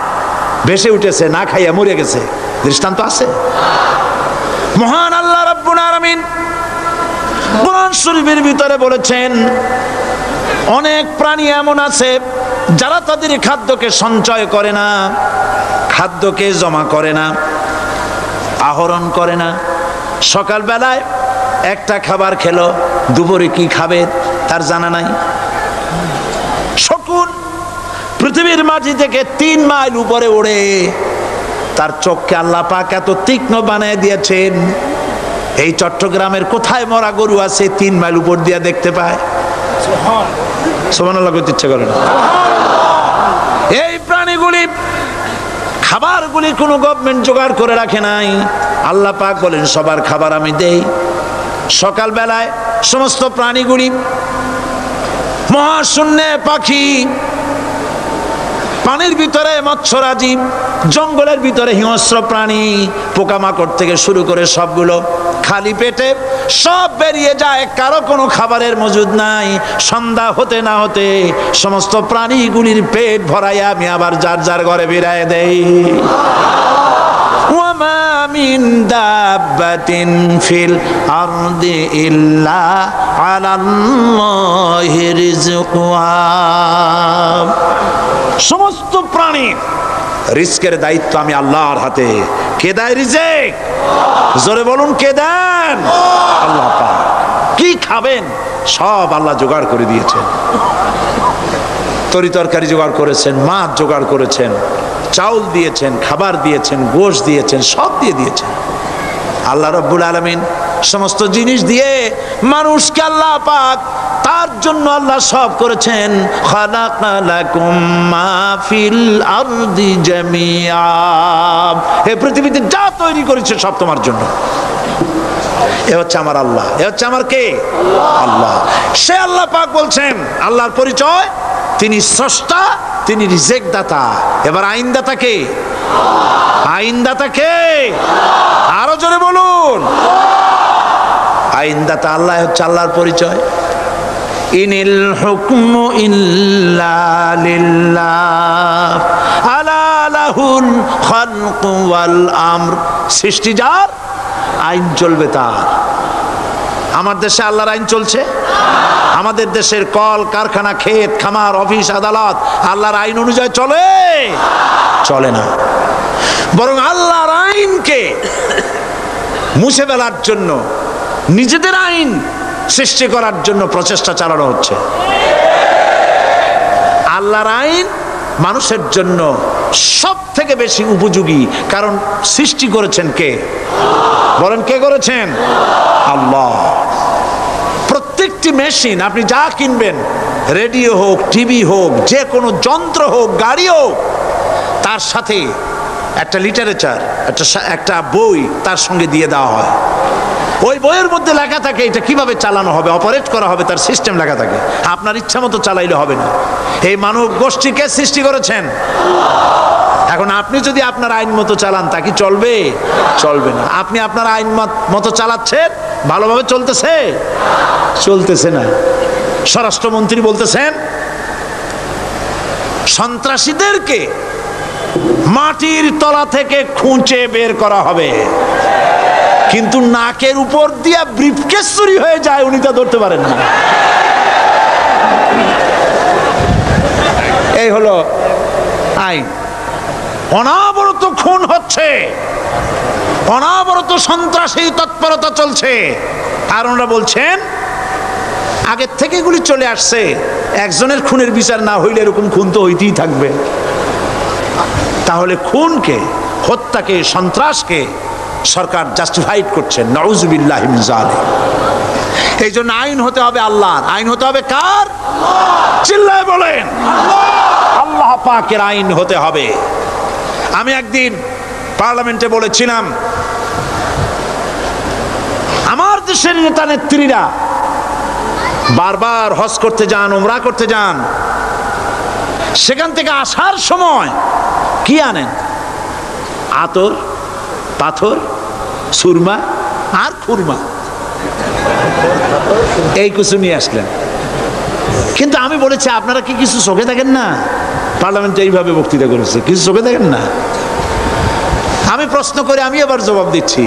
ভেসে উঠেছে, না খাইয়া মরে গেছে, দৃষ্টান্ত আছে? মহান আল্লাহ রাব্বুল আলামিন কোরআন শরীফের ভিতরে বলেছেন অনেক প্রাণী এমন আছে যারা তাদের খাদ্যকে সঞ্চয় করে না, খাদ্যকে জমা করে না, আহরণ করে না। সকালবেলায় একটা খাবার খেলো, দুপুরে কি খাবে তার জানা নাই। শকুন পৃথিবীর মাটি থেকে 3 মাইল উপরে ওড়ে, তার চোখকে আল্লাহ পাক এত তীক্ষ্ণ বানিয়ে দিয়েছেন। এই চট্টগ্রামের কোথায় মরা গরু আছে 3 মাইল উপর দিয়ে দেখতে পায়? সুবহানাল্লাহ করতে ইচ্ছা করে না। এই প্রাণীগুলি খাবারগুলি কোনো গভর্নমেন্ট জোগাড় করে রাখে নাই। আল্লাহ পাক বলেন সবার খাবার আমি দেই। সকালবেলায় সমস্ত প্রাণীগুলি, মহাশূন্যে পাখি, পানির ভিতরে মৎস্যরাজি, জঙ্গলের ভিতরে হিংস্র প্রাণী, পোকামাকড় থেকে শুরু করে সবগুলো খালি পেটে সব বেরিয়ে যায়, কারো কোনো খাবারের মজুদ নাই। সন্ধ্যা হতে না হতে সমস্ত প্রাণীগুলির পেট ভরাইয়া আমি আবার যার যার ঘরে বিরায় দেই। ওয়ামা মিন দাব্বাতিন ফিল আরদি ইল্লা আলাল্লাহি রিজকুহা। সমস্ত প্রাণী রিজকের দায়িত্ব আমি আল্লাহর হাতে। কে দেয় রিজেক? জোরে বলুন, কে দেন? আল্লাহ পাক। কি খাবেন সব আল্লাহ জোগাড় করে দিয়েছেন। তরি তরকারি জোগাড় করেছেন, মাছ জোগাড় করেছেন, চাউল দিয়েছেন, খাবার দিয়েছেন, গোশত দিয়েছেন, সব দিয়ে দিয়েছেন। আল্লাহ রাব্বুল আলামিন সমস্ত জিনিস দিয়ে মানুষকে আল্লাহ পাক তার জন্য আল্লাহ সব করেছেন। খালাকালাকুম মা ফিল আরদি জামিআ। এই পৃথিবীতে যা তৈরি করেছে সব তোমার জন্য। এ হচ্ছে আমার আল্লাহ। এ হচ্ছে আমার কে? আল্লাহ। সে আল্লাহ পাক বলছেন, আল্লাহর পরিচয় তিনি স্রষ্টা, তিনি রিজেক দাতা। এবার আইনদাতা কে? আইনদাতা কে? আরো জোরে বলুন। আইনদাতা আল্লাহ হচ্ছে আল্লাহর পরিচয়। ইনিল হুকমু ইল্লা লিল্লাহ আলা লাহুল খালকু ওয়াল আমর। সৃষ্টি যার, আইন চলবে তার। আমার দেশে আল্লাহর আইন চলছে? আমাদের দেশের কল কারখানা, ক্ষেত খামার, অফিস আদালত আল্লাহর আইন অনুযায়ী চলে? চলে না। বরং আল্লাহর আইনকে মুছে ফেলার জন্য, নিজেদের আইন সৃষ্টি করার জন্য প্রচেষ্টা চালানো হচ্ছে। আল্লাহর আইন মানুষের জন্য সব থেকে বেশি উপযোগী, কারণ সৃষ্টি করেছেন কে? বলেন, কে করেছেন? আল্লাহ। প্রত্যেকটি মেশিন আপনি যা কিনবেন, রেডিও হোক, টিভি হোক, যে কোনো যন্ত্র হোক, গাড়ি হোক, তার সাথে একটা লিটারেচার, একটা বই তার সঙ্গে দিয়ে দেওয়া হয়। ওই বইয়ের মধ্যে লেখা থাকে এটা কিভাবে চালানো হবে, অপারেট করা হবে, তার সিস্টেম লেখা থাকে। আপনার ইচ্ছা মতো চালাইলে হবে না। এই মানব গোষ্ঠীকে সৃষ্টি করেছেন। এখন আপনি যদি আপনার আইন মতো চালান, তা কি চলবে? চলবে না। আপনি আপনার আইন মতো চালাচ্ছেন, ভালোভাবে চলতেছে? চলতেছে না। স্বরাষ্ট্রমন্ত্রী বলতেছেন সন্ত্রাসীদেরকে মাটির তলা থেকে খুঁজে বের করা হবে, কিন্তু নাকের উপর দিয়া ব্রিফকেস চুরি হয়ে যায়, উনি তা ধরতে পারেন না। এই হলো আইন। অনাবরত খুন হচ্ছে, অনাবরত সন্ত্রাসী তৎপরতা চলছে। আর ওনারা বলছেন আগের থেকে এগুলি চলে আসছে, একজনের খুনের বিচার না হইলে এরকম খুন তো হইতেই থাকবে। তাহলে খুনকে, হত্যাকে, সন্ত্রাসকে সরকার জাস্টিফাইড করছেন। নাউযুবিল্লাহি মিন যালিক। এই জন্য আইন হতে হবে আল্লাহর। আইন হতে হবে কার? চিল্লায় বলেন, আল্লাহ পাকের আইন হতে হবে। আমি একদিন পার্লামেন্টে বলেছিলাম, আমার দেশের নেতা নেত্রীরা বারবার হজ করতে যান, উমরা করতে যান, সেখান থেকে আসার সময় কি আনেন? আতর, পাথর, সুরমা আর খুরমা, এই কিছু নিয়ে আসলেন। কিন্তু আমি বলেছি, আপনারা কি কিছু চোখে দেখেন না? পার্লামেন্টে এইভাবে বক্তৃতা করেছে, কিছু চোখে দেখেন না? আমি প্রশ্ন করে আমি আবার জবাব দিচ্ছি,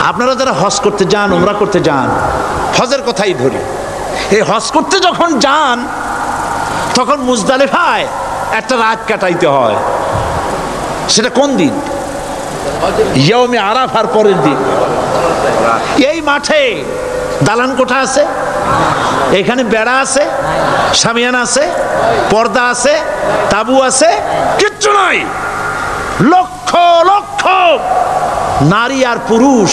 আপনারা যারা হজ করতে যান, উমরা করতে যান, হজের কথাই ধরি, এই হজ করতে যখন যান তখন মুজদালিফায় একটা রাত কাটাইতে হয়। সেটা কোন দিন? ইয়ৌমে আরাফার পরের দিন। এই মাঠে দালান কোঠা আছে, এখানে বেড়া আছে, শামিয়ানা আছে, পর্দা আছে, তাবু আছে, কিচ্ছু নাই। লক্ষ লক্ষ নারী আর পুরুষ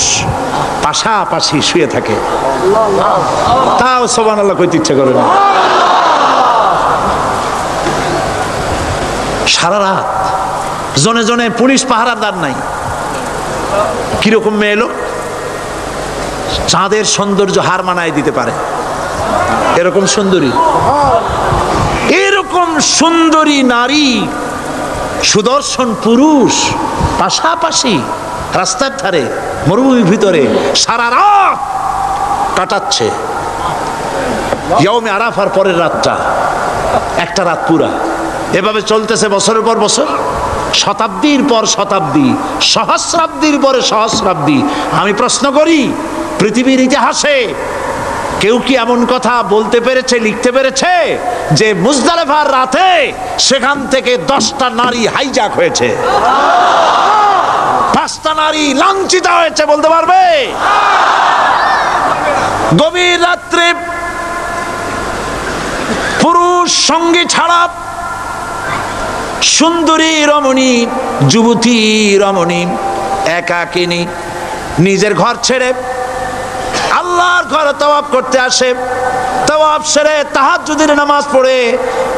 পাশাপাশি শুয়ে থাকে, তাও সুবহানাল্লাহ কইতে ইচ্ছা করে না। সারা রাত জনে জনে পুলিশ পাহারাদার নাই। কিরকম মেয়ে লোক, চাঁদের সৌন্দর্য হার মানায় দিতে পারে, এরকম সুন্দরী, এরকম সুন্দরী নারী, সুদর্শন পুরুষ পাশাপাশি রাস্তার ধারে মরুভূমির ভিতরে সারা রাত কাটাচ্ছে। ইয়ৌমে আরাফার পরের রাতটা একটা রাত পুরা। এভাবে চলতেছে বছরের পর বছর, শতাব্দীর পর শতাব্দী, সহস্রাব্দীর পরে সহস্রাব্দী। আমি প্রশ্ন করি, পৃথিবীর ইতিহাসে কেউ কি এমন কথা বলতে পেরেছে, লিখতে পেরেছে যে মুজদালিফার রাতে সেখান থেকে 10টা নারী হাইজ্যাক হয়েছে, 5টা নারী লাঞ্ছিত হয়েছে? বলতে পারবে? গভীর রাত্রে পুরুষ সঙ্গী ছাড়া সুন্দরী রমণী, যুবতী রমণী একাকিনী নিজের ঘর ছেড়ে আল্লাহর ঘরে তাওয়াফ করতে আসে। তাওয়াফ সেরে তাহাজ্জুদের নামাজ পড়ে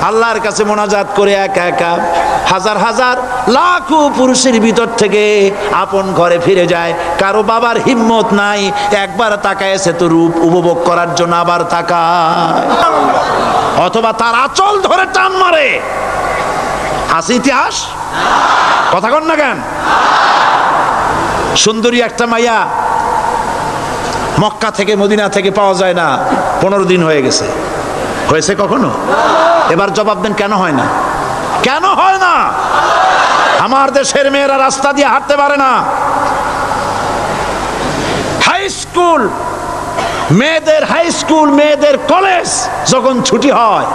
আল্লাহর কাছে মোনাজাত করে একা একা হাজার হাজার লাখো পুরুষের ভিতর থেকে আপন ঘরে ফিরে যায়। কারো বাবার হিম্মত নাই একবার তাকায় সে তো রূপ উপভোগ করার জন্য, আবার তাকায়। অথবা তার আঁচল ধরে টান মারে। আছে ইতিহাস? কথা কন না কেন? সুন্দরী একটা মাইয়া মক্কা থেকে মদিনা থেকে পাওয়া যায় না, 15 দিন হয়ে গেছে। হয়েছে কখনো? এবার জবাব দেন, কেন হয় না? কেন হয় না? আমার দেশের মেয়েরা রাস্তা দিয়ে হাঁটতে পারে না। হাই স্কুল মেয়েদের, হাই স্কুল মেয়েদের কলেজ যখন ছুটি হয়,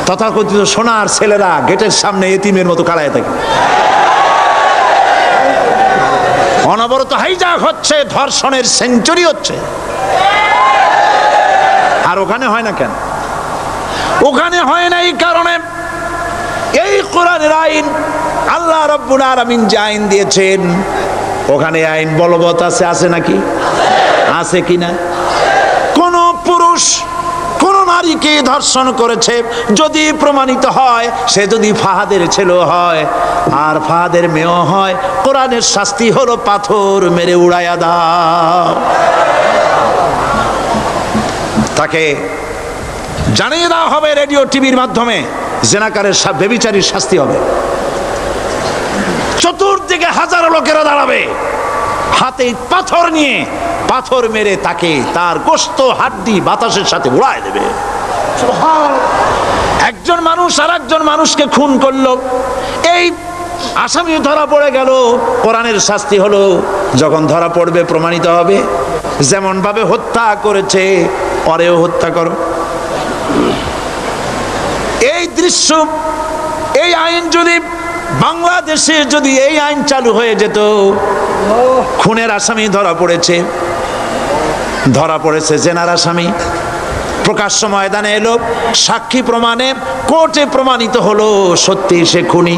তথাকথিত সোনার ছেলেরা গেটের সামনে এতিমের মতো কালায় থাকে। অনবরত হাইজাক হচ্ছে, ধর্ষণের সেঞ্চুরি হচ্ছে। আর ওখানে হয় না কেন? ওখানে হয় না এই কারণে, এই কোরআনের আইন আল্লাহ রাব্বুল আলামিন যে আইন দিয়েছেন, ওখানে আইন বলবৎ আছে। আছে নাকি? আছে কিনা? কোন পুরুষ কোন নারীকে ধর্ষণ করেছে যদি প্রমাণিত হয়, সে যদি ফাহাদের ছেলে হয় আর ফাহাদের মেয়েও হয়, কোরআনের শাস্তি হলো পাথর মেরে উড়াইয়া দাও। তাকে জানিয়ে দেওয়া হবে রেডিও টিভির মাধ্যমে, জেনাকারের ব্যভিচারীর শাস্তি হবে। চতুর্দিকে হাজারো লোকেরা দাঁড়াবে, হাতে পাথর নিয়ে পাথর মেরে তাকে তার গোশত হাড্ডি বাতাসের সাথে উড়ায় দেবে। একজন মানুষ আর একজন মানুষকে খুন করলো, এই আসামি ধরা পড়ে গেল, কোরআনের শাস্তি হলো যখন ধরা পড়বে প্রমাণিত হবে, যেমন ভাবে হত্যা করেছে পরেও হত্যা করো। এই দৃশ্য, এই আইন যদি বাংলাদেশে যদি এই আইন চালু হয়ে যেত, খুনের আসামি ধরা পড়েছে জেনার আসামি, প্রকাশ্য ময়দানে এলো, সাক্ষী প্রমাণে কোর্টে প্রমাণিত হলো সত্যি সে খুনি।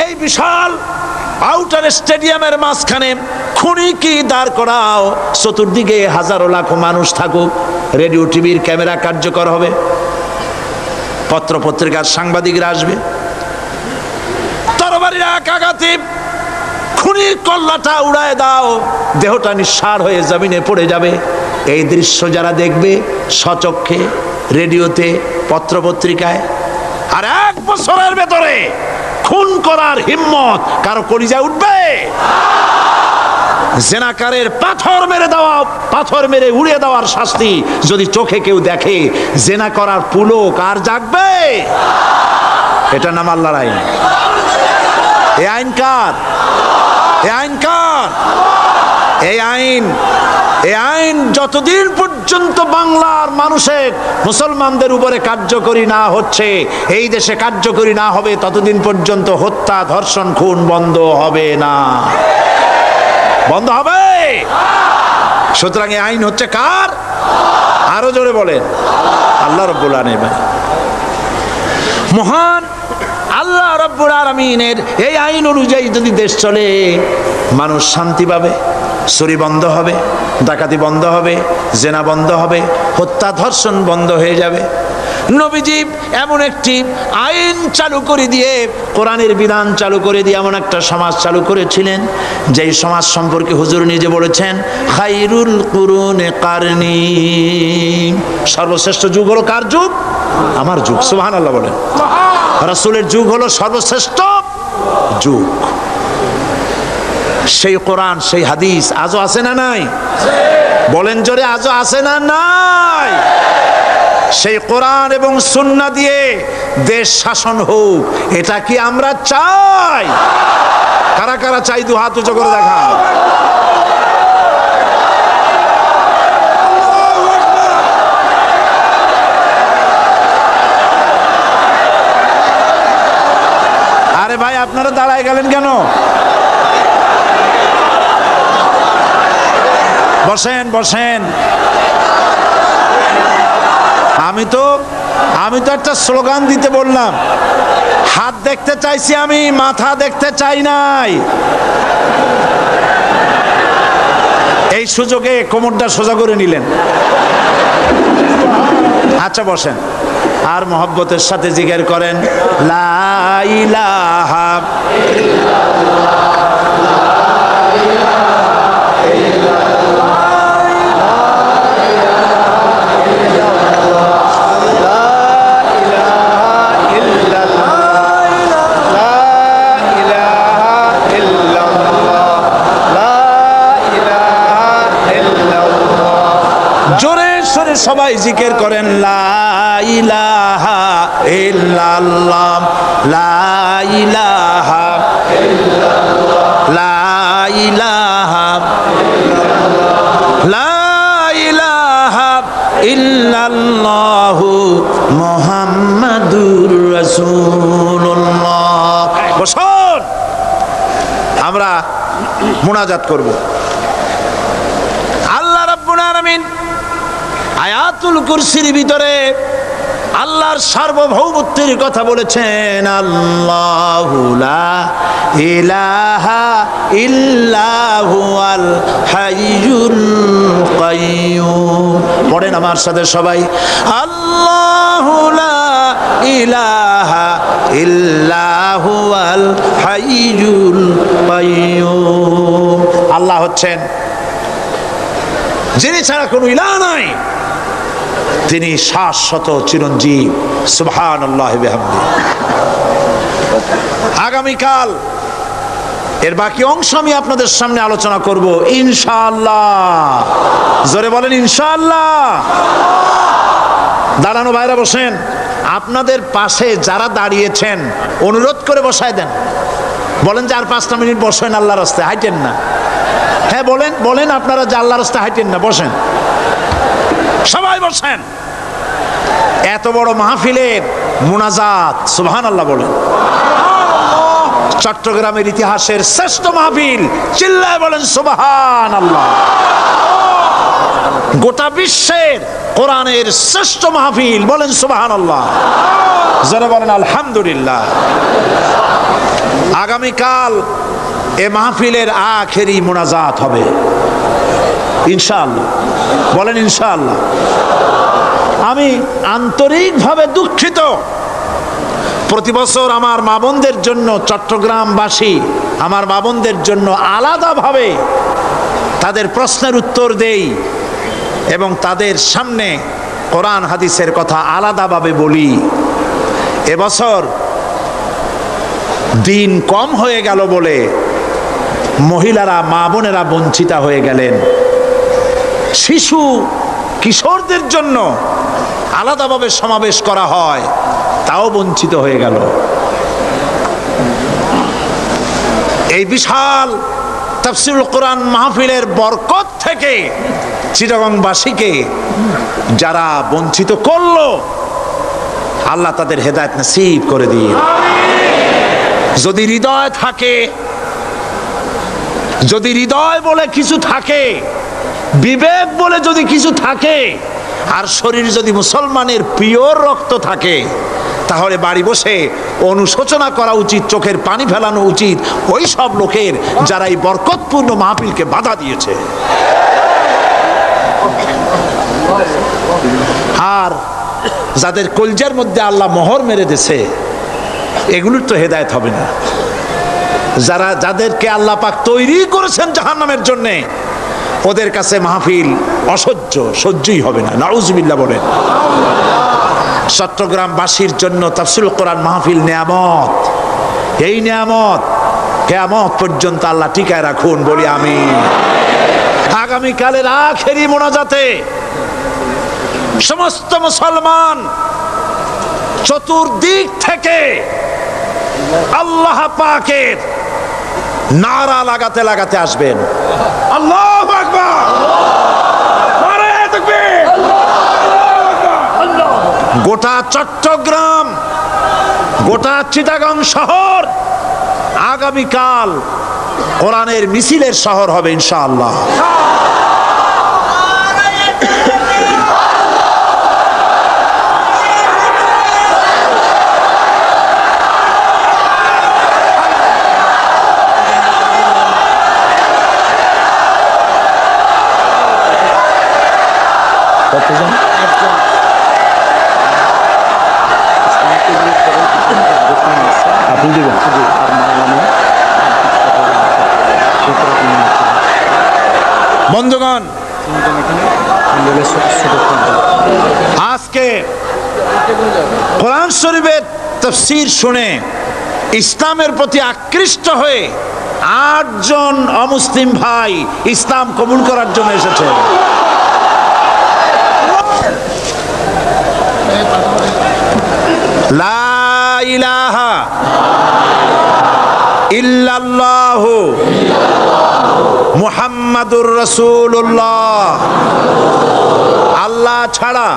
এই বিশাল আউটার স্টেডিয়ামের মাঝখানে খুনি কি দাঁড় করাও, চতুর্দিকে হাজারো লাখো মানুষ থাকুক, রেডিও টিভির ক্যামেরা কার্যকর হবে, পত্র পত্রিকার সাংবাদিকরা আসবে, তরবারির এক আঘাতে খুনির কল্লাটা উড়ায় দাও, দেহটা নিঃসার হয়ে জমিনে পড়ে যাবে। এই দৃশ্য যারা দেখবে স্বচক্ষে, রেডিওতে, পত্র পত্রিকায়, আর 1 বছরের ভেতরে খুন করার হিম্মত কারো কলিজায় উঠবে? জেনাকারের পাথর মেরে দেওয়া, পাথর মেরে উড়িয়ে দেওয়ার শাস্তি যদি চোখে কেউ দেখে, জেনা করার পুলক আর জাগবে? এটা নাম আল্লাহর আইন। এই আইন কার? এই আইন কার? এই আইন যতদিন পর্যন্ত বাংলার মানুষের, মুসলমানদের উপরে কার্যকরী না হচ্ছে, এই দেশে কার্যকরী না হবে, ততদিন পর্যন্ত হত্যা, ধর্ষণ, খুন বন্ধ হবে না। বন্ধ হবে? সুতরাং এই আইন হচ্ছে কার? আরো জোরে বলেন, আল্লাহ রাব্বুল আলামিন। মহান আল্লাহ রাব্বুল আলামিনের এই আইন অনুযায়ী যদি দেশ চলে, মানুষ শান্তি পাবে, চুরি বন্ধ হবে, ডাকাতি বন্ধ হবে, জেনা বন্ধ হবে, হত্যা ধর্ষণ বন্ধ হয়ে যাবে। নবীজি এমন একটি আইন চালু করে দিয়ে, কোরআনের বিধান চালু করে দিয়ে এমন একটা সমাজ চালু করেছিলেন, যেই সমাজ সম্পর্কে হুজুর নিজে বলেছেন, খায়রুল কুরুনে কারনি, সর্বশ্রেষ্ঠ যুগ হলো কার যুগ? আমার যুগ। সুবহানাল্লাহ বলেন। রাসূলের যুগ হলো সর্বশ্রেষ্ঠ যুগ। সেই কোরআন, সেই হাদিস আজও আছে না নাই? বলেন জোরে, আজও আছে না নাই? সেই কোরআন এবং সুন্নাহ দিয়ে দেশ শাসন হোক, এটা কি আমরা চাই? কারা কারা চাই? দু হাত উঁচু করে দেখা। আরে ভাই, আপনারা দাঁড়ায় গেলেন কেন? বসেন বসেন। আমি তো একটা স্লোগান দিতে বললাম, হাত দেখতে চাইছি আমি, মাথা দেখতে চাই নাই। এই সুযোগে কোমরটা সোজা করে নিলেন। আচ্ছা বসেন, আর মহব্বতের সাথে জিকির করেন, লা ইলাহা ইল্লাল্লাহ। সবাই জিকির করেন লা ইলাহা ইল্লাল্লাহ, লা ইলাহা ইল্লাল্লাহ, লা ইলাহা ইল্লাল্লাহ, লা ইলাহা ইল্লাল্লাহু মুহাম্মাদুর রাসূলুল্লাহ। বসুন আমরা মুনাজাত করব। আল্লাহ রাব্বুল আলামিন আয়াতুল কুরসির ভিতরে আল্লাহর সার্বভৌমত্বের কথা বলেছেন। আল্লাহু লা ইলাহা ইল্লা হুয়াল হাইয়ুল কাইয়্যুম। পড়েন আমার সাথে সবাই, আল্লাহু লা ইলাহা ইল্লা হুয়াল হাইয়ুল কাইয়্যুম। আল্লাহ হচ্ছেন যিনি ছাড়া কোনো ইলাহ নাই, তিনি শাশ্বত চিরঞ্জীব। সুবহানাল্লাহি বিহামদিহি। আগামীকাল এর বাকি অংশ আমি আপনাদের সামনে আলোচনা করব ইনশাআল্লাহ। জোরে বলেন ইনশাআল্লাহ। দাঁড়ানো ভাইরা বসেন। আপনাদের পাশে যারা দাঁড়িয়েছেন অনুরোধ করে বসায় দেন। বলেন যে আর 5টা মিনিট বসেন, আল্লাহর রাস্তায় হাঁটেন না। হ্যাঁ বলেন, বলেন আপনারা যে আল্লাহর রাস্তায় হাঁটেন না, বসেন, সবাই বসেন। এত বড় মাহফিলের মুনাজাত, সুবহানাল্লাহ বলেন। চট্টগ্রামের ইতিহাসের শ্রেষ্ঠ মাহফিল, চিল্লায় বলেন সুবহানাল্লাহ। গোটা বিশ্বের কোরআনের শ্রেষ্ঠ মাহফিল, বলেন সুবহানাল্লাহ। যারা বলেন আলহামদুলিল্লাহ। আগামীকাল এ মাহফিলের আখেরি মুনাজাত হবে ইনশাআল্লাহ। বলেন ইনশাআল্লাহ। আমি আন্তরিকভাবে দুঃখিত, প্রতি বছর আমার মা বোনদের জন্য, চট্টগ্রামবাসী আমার মা বোনদের জন্য আলাদাভাবে তাদের প্রশ্নের উত্তর দেই এবং তাদের সামনে কোরআন হাদিসের কথা আলাদাভাবে বলি। এবছর দিন কম হয়ে গেল বলে মহিলারা, মা বোনেরা বঞ্চিতা হয়ে গেলেন। শিশু কিশোরদের জন্য আলাদাভাবে সমাবেশ করা হয়, তাও বঞ্চিত হয়ে গেল। এই বিশাল তাফসীরুল কোরআন মাহফিলের বরকত থেকে চিটাগংবাসীকে যারা বঞ্চিত করলো, আল্লাহ তাদের হেদায়েত নসিব করে দিন। যদি হৃদয় থাকে, যদি হৃদয় বলে কিছু থাকে, বিবেক বলে যদি কিছু থাকে, আর শরীর যদি মুসলমানের পিওর রক্ত থাকে, তাহলে বাড়ি বসে অনুশোচনা করা উচিত, চোখের পানি ফেলানো উচিত ওই সব লোকের যারা এই বরকতপূর্ণ মাহফিলকে বাধা দিয়েছে। আর যাদের কলজার মধ্যে আল্লাহ মোহর মেরে দিয়েছে, এগুলোর তো হেদায়েত হবে না। যাদেরকে আল্লাহ পাক তৈরি করেছেন জাহান্নামের জন্য, ওদের কাছে মাহফিল অসহ্য, সহ্যই হবে না। নাউজুবিল্লাহ বলেন। চট্টগ্রামবাসীর জন্য তাফসীরুল কোরআন মাহফিল নিয়ামত। এই নিয়ামত কিয়ামত পর্যন্ত আল্লাহ টিকায় রাখুন, বলি আমিন। আগামীকালের আখেরি মোনাজাতে সমস্ত মুসলমান চতুর্দিক থেকে আল্লাহ পাকের নারা লাগাতে লাগাতে আসবেন। আল্লাহু আকবার, নারায়ে তাকবীর। গোটা চট্টগ্রাম, গোটা চিটাগং শহর আগামীকাল কোরআনের মিছিলের শহর হবে ইনশাআল্লাহ। বন্ধুগণ, আজকে কোরআন শরীফের তাফসীর শুনে ইসলামের প্রতি আকৃষ্ট হয়ে 8 জন অমুসলিম ভাই ইসলাম কবুল করার জন্য এসেছে। লা ইলাহা ইল্লাল্লাহু মুহাম্মাদুর রাসূলুল্লাহ। আল্লাহ ছাড়া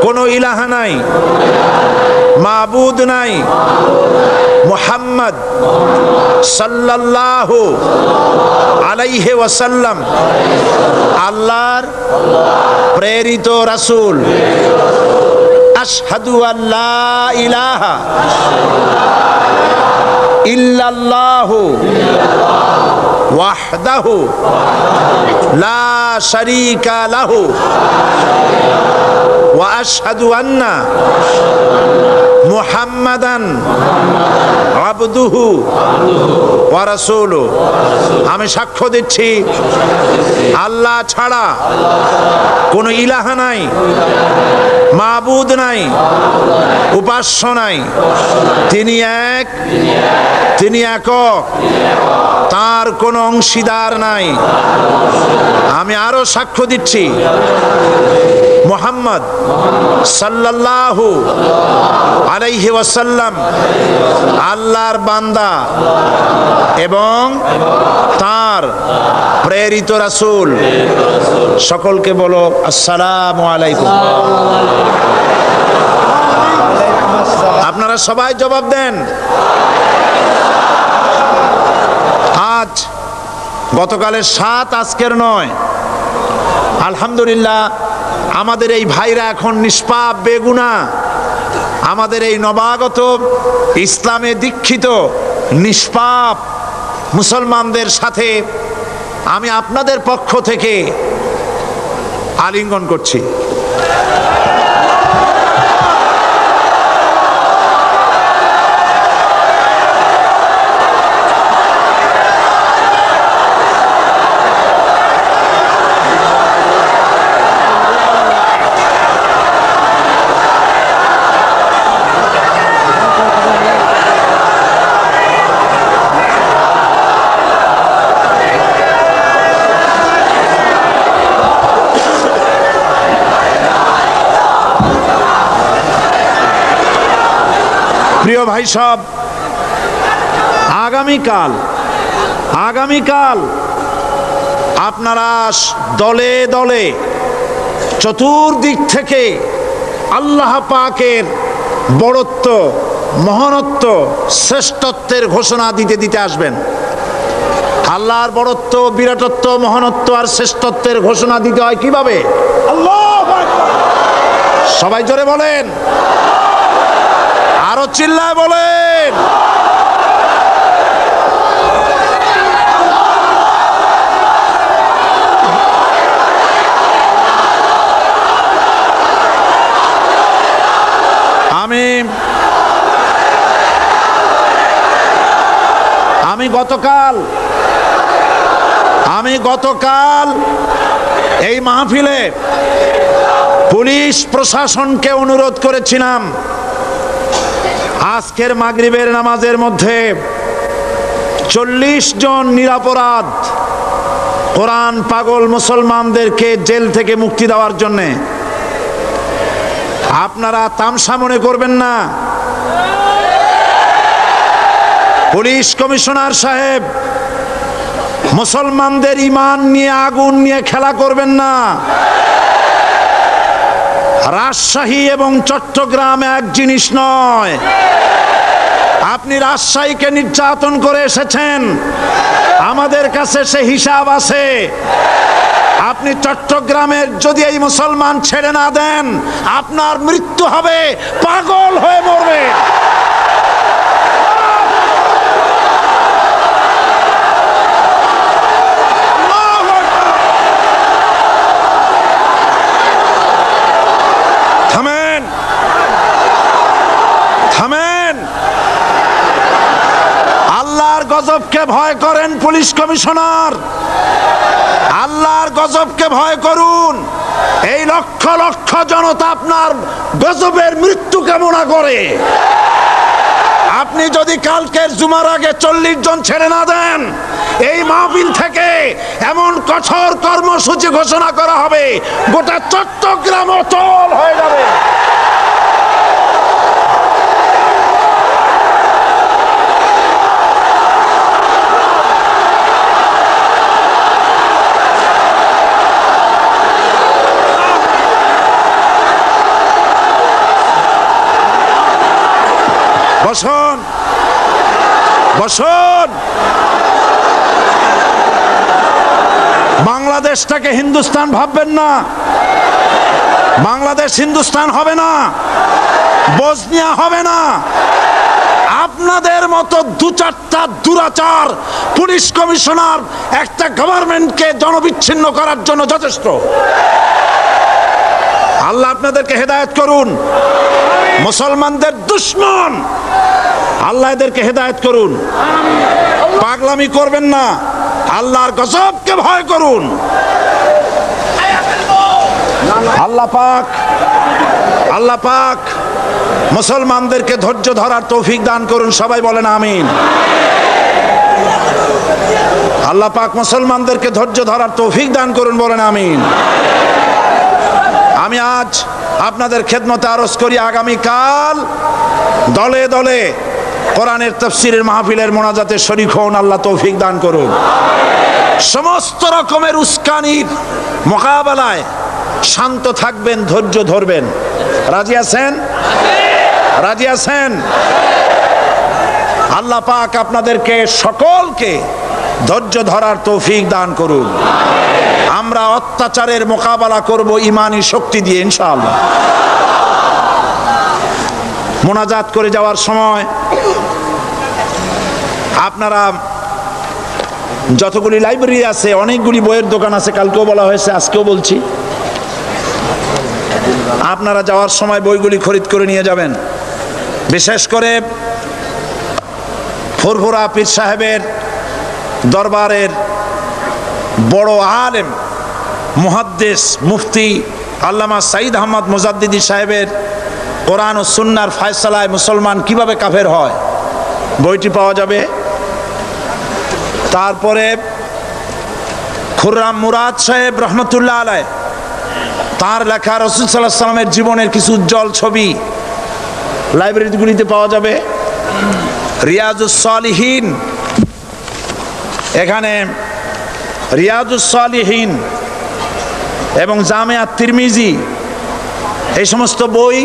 কোনো ইলাহা নাই, মাবুদ নাই। মুহাম্মদ সাল্লাল্লাহু আলাইহি ওয়াসাল্লাম আল্লাহর প্রেরিত রাসূল। আশহাদু আল্লা ইলাহা ইল্লাল্লাহু ওয়াহদাহু লা শারীকা লাহু ওয়া আশহাদু আন্না মুহাম্মাদান আবদুহু ওয়া রাসূলুহু। আমি সাক্ষ্য দিচ্ছি আল্লাহ ছাড়া কোনো ইলাহা নাই, মাবুদ নাই, উপাস্য নাই। তিনি এক, তিনি একক, তার কোনো অংশীদার নাই। আমি আরো সাক্ষ্য দিচ্ছি মুহাম্মদ সাল্লাল্লাহু আলাইহি ওয়াসাল্লাম আল্লাহর বান্দা এবং তার প্রেরিত রাসূল। সকলকে বলো আসসালামু আলাইকুম। আপনারা সবাই জবাব দেন। আজ গতকালের ৭, আজকের ৯। আলহামদুলিল্লাহ, আমাদের এই ভাইরা এখন নিষ্পাপ বেগুনাহ। আমাদের এই নবাগত ইসলামে দীক্ষিত নিষ্পাপ মুসলমানদের সাথে আমি আপনাদের পক্ষ থেকে আলিঙ্গন করছি। প্রিয় ভাই সব, আগামীকাল আপনারা দলে দলে চতুর্দিক থেকে আল্লাহ পাকের বড়ত্ব, মহানত্ব, শ্রেষ্ঠত্বের ঘোষণা দিতে দিতে আসবেন। আল্লাহর বড়ত্ব, বিরাটত্ব, মহানত্ব আর শ্রেষ্ঠত্বের ঘোষণা দিতে হয় কিভাবে? আল্লাহু আকবার। সবাই জোরে বলেন, আরো চিল্লায় বলেন। আমি গতকাল এই মাহফিলে পুলিশ প্রশাসনকে অনুরোধ করেছিলাম, আজকের মাগরিবের নামাজের মধ্যে 40 জন নিরপরাধ কোরআন পাগল মুসলমানদেরকে জেল থেকে মুক্তি দেওয়ার জন্য। আপনারা তামসা মনে করবেন না। পুলিশ কমিশনার সাহেব, মুসলমানদের ঈমান নিয়ে, আগুন নিয়ে খেলা করবেন না। রাজশাহী এবং চট্টগ্রাম এক জিনিস নয়। আপনি রাজশাহীকে নির্যাতন করে এসেছেন, আমাদের কাছে সে হিসাব আছে। আপনি চট্টগ্রামের যদি এই মুসলমান ছেড়ে না দেন, আপনার মৃত্যু হবে, পাগল হয়ে মরবে। থামেন। আল্লাহর গজবকে ভয় করেন পুলিশ কমিশনার, আল্লাহর গজবকে ভয় করুন। এই লক্ষ লক্ষ জনতা আপনার গজবের মৃত্যু কামনা করে। আপনি যদি কালকের জুমার আগে 40 জন ছেড়ে না দেন, এই মাহফিল থেকে এমন কঠোর কর্মসূচি ঘোষণা করা হবে, গোটা চট্টগ্রাম অচল হয়ে যাবে। বসুন, বসুন। বাংলাদেশটাকে হিন্দুস্তান ভাববেন না, বাংলাদেশ হিন্দুস্তান হবে না, বসনিয়া হবে না। আপনাদের মতো দু চারটা দুরাচার পুলিশ কমিশনার একটা গভর্নমেন্টকে জনবিচ্ছিন্ন করার জন্য যথেষ্ট। আল্লাহ আপনাদেরকে হেদায়েত করুন। মুসলমানদের দুশমন, আল্লাহ এদেরকে হেদায়েত করুন। পাগলামি করবেন না, আল্লাহর গজবকে ভয় করুন। আল্লাহ পাক, আল্লাহ পাক মুসলমানদেরকে ধৈর্য ধরার তৌফিক দান করুন। সবাই বলেন আমিন। আল্লাহ পাক মুসলমানদেরকে ধৈর্য ধরার তৌফিক দান করুন, বলেন আমিন। আমি আজ আপনাদের খেদমতে আরজ করি, আগামীকাল দলে দলে কোরআনের তাফসীরের মাহফিলের মোনাজাতে শরীক হন। আল্লাহ তৌফিক দান করুন। সমস্ত রকমের উস্কানির মোকাবেলায় শান্ত থাকবেন, ধৈর্য ধরবেন। রাজি আছেন? রাজি আছেন? আল্লাহ পাক আপনাদেরকে সকলকে ধৈর্য ধরার তৌফিক দান করুন। আমরা অত্যাচারের মোকাবেলা করব ঈমানি শক্তি দিয়ে ইনশাআল্লাহ। মোনাজাত করে যাওয়ার সময় আপনারা যতগুলি লাইব্রেরি আছে, অনেকগুলি বইয়ের দোকান আছে, কালকেও বলা হয়েছে, আজকেও বলছি, আপনারা যাওয়ার সময় বইগুলি খরিদ করে নিয়ে যাবেন। বিশেষ করে ফুরফুরা পীর সাহেবের দরবারের বড় আলেম মুহাদ্দিস মুফতি আল্লামা সাঈদ আহমদ মুজাদ্দিদি সাহেবের কোরআন ও সুন্নাহর ফায়সালায় মুসলমান কিভাবে কাফের হয়, বইটি পাওয়া যাবে। তারপরে খুররাম মুরাদ সাহেব রহমতুল্লাহ আলাইহ, তার লেখা রাসূল সাল্লাল্লাহু আলাইহি ওয়াসাল্লামের জীবনের কিছু উজ্জ্বল ছবি লাইব্রেরিগুলিতে পাওয়া যাবে। রিয়াজুস সালিহিন, এখানে রিয়াজুস সালিহিন এবং জামিয়া তিরমিজি, এই সমস্ত বই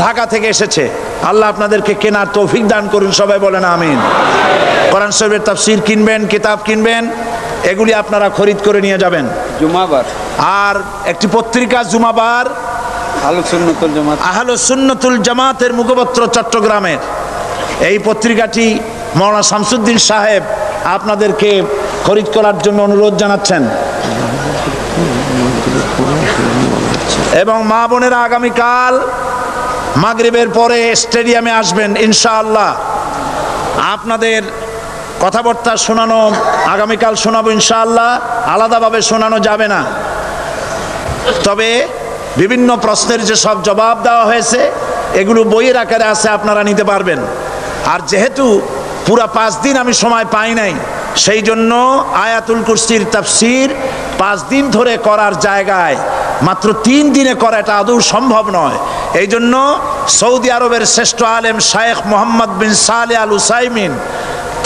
ঢাকা থেকে এসেছে। আল্লাহ আপনাদেরকে কেনার তৌফিক দান করুন। সবাই বলেন আমিন। কোরআন শরীফের তাফসীর কিনবেন, কিতাব কিনবেন, এগুলি আপনারা খরিদ করে নিয়ে যাবেন। জুমাবার আর একটি পত্রিকা জুমাবার, আহলুস সুন্নাতুল জামাতের মুখপত্র চট্টগ্রামের, এই পত্রিকাটি মাওলানা শামসুদ্দিন সাহেব আপনাদেরকে খরিদ করার জন্য অনুরোধ জানাচ্ছেন। এবং মা বোনেরা আগামীকাল মাগরিবের পরে স্টেডিয়ামে আসবেন ইনশাআল্লাহ। আপনাদের কথাবার্তা শোনানো আগামীকাল শোনাবো ইনশাআল্লাহ, আলাদাভাবে শোনানো যাবে না। তবে বিভিন্ন প্রশ্নের যে সব জবাব দেওয়া হয়েছে এগুলো বইয়ের আকারে আছে, আপনারা নিতে পারবেন। আর যেহেতু পুরা 5 দিন আমি সময় পাই নাই, সেই জন্য আয়াতুল কুরসির তাফসীর 5 দিন ধরে করার জায়গায় মাত্র 3 দিনে করা এটা আদৌ সম্ভব নয়। এই জন্য সৌদি আরবের শ্রেষ্ঠ আলেম শায়েখ মোহাম্মদ বিন সালেহ আল উসাইমিন,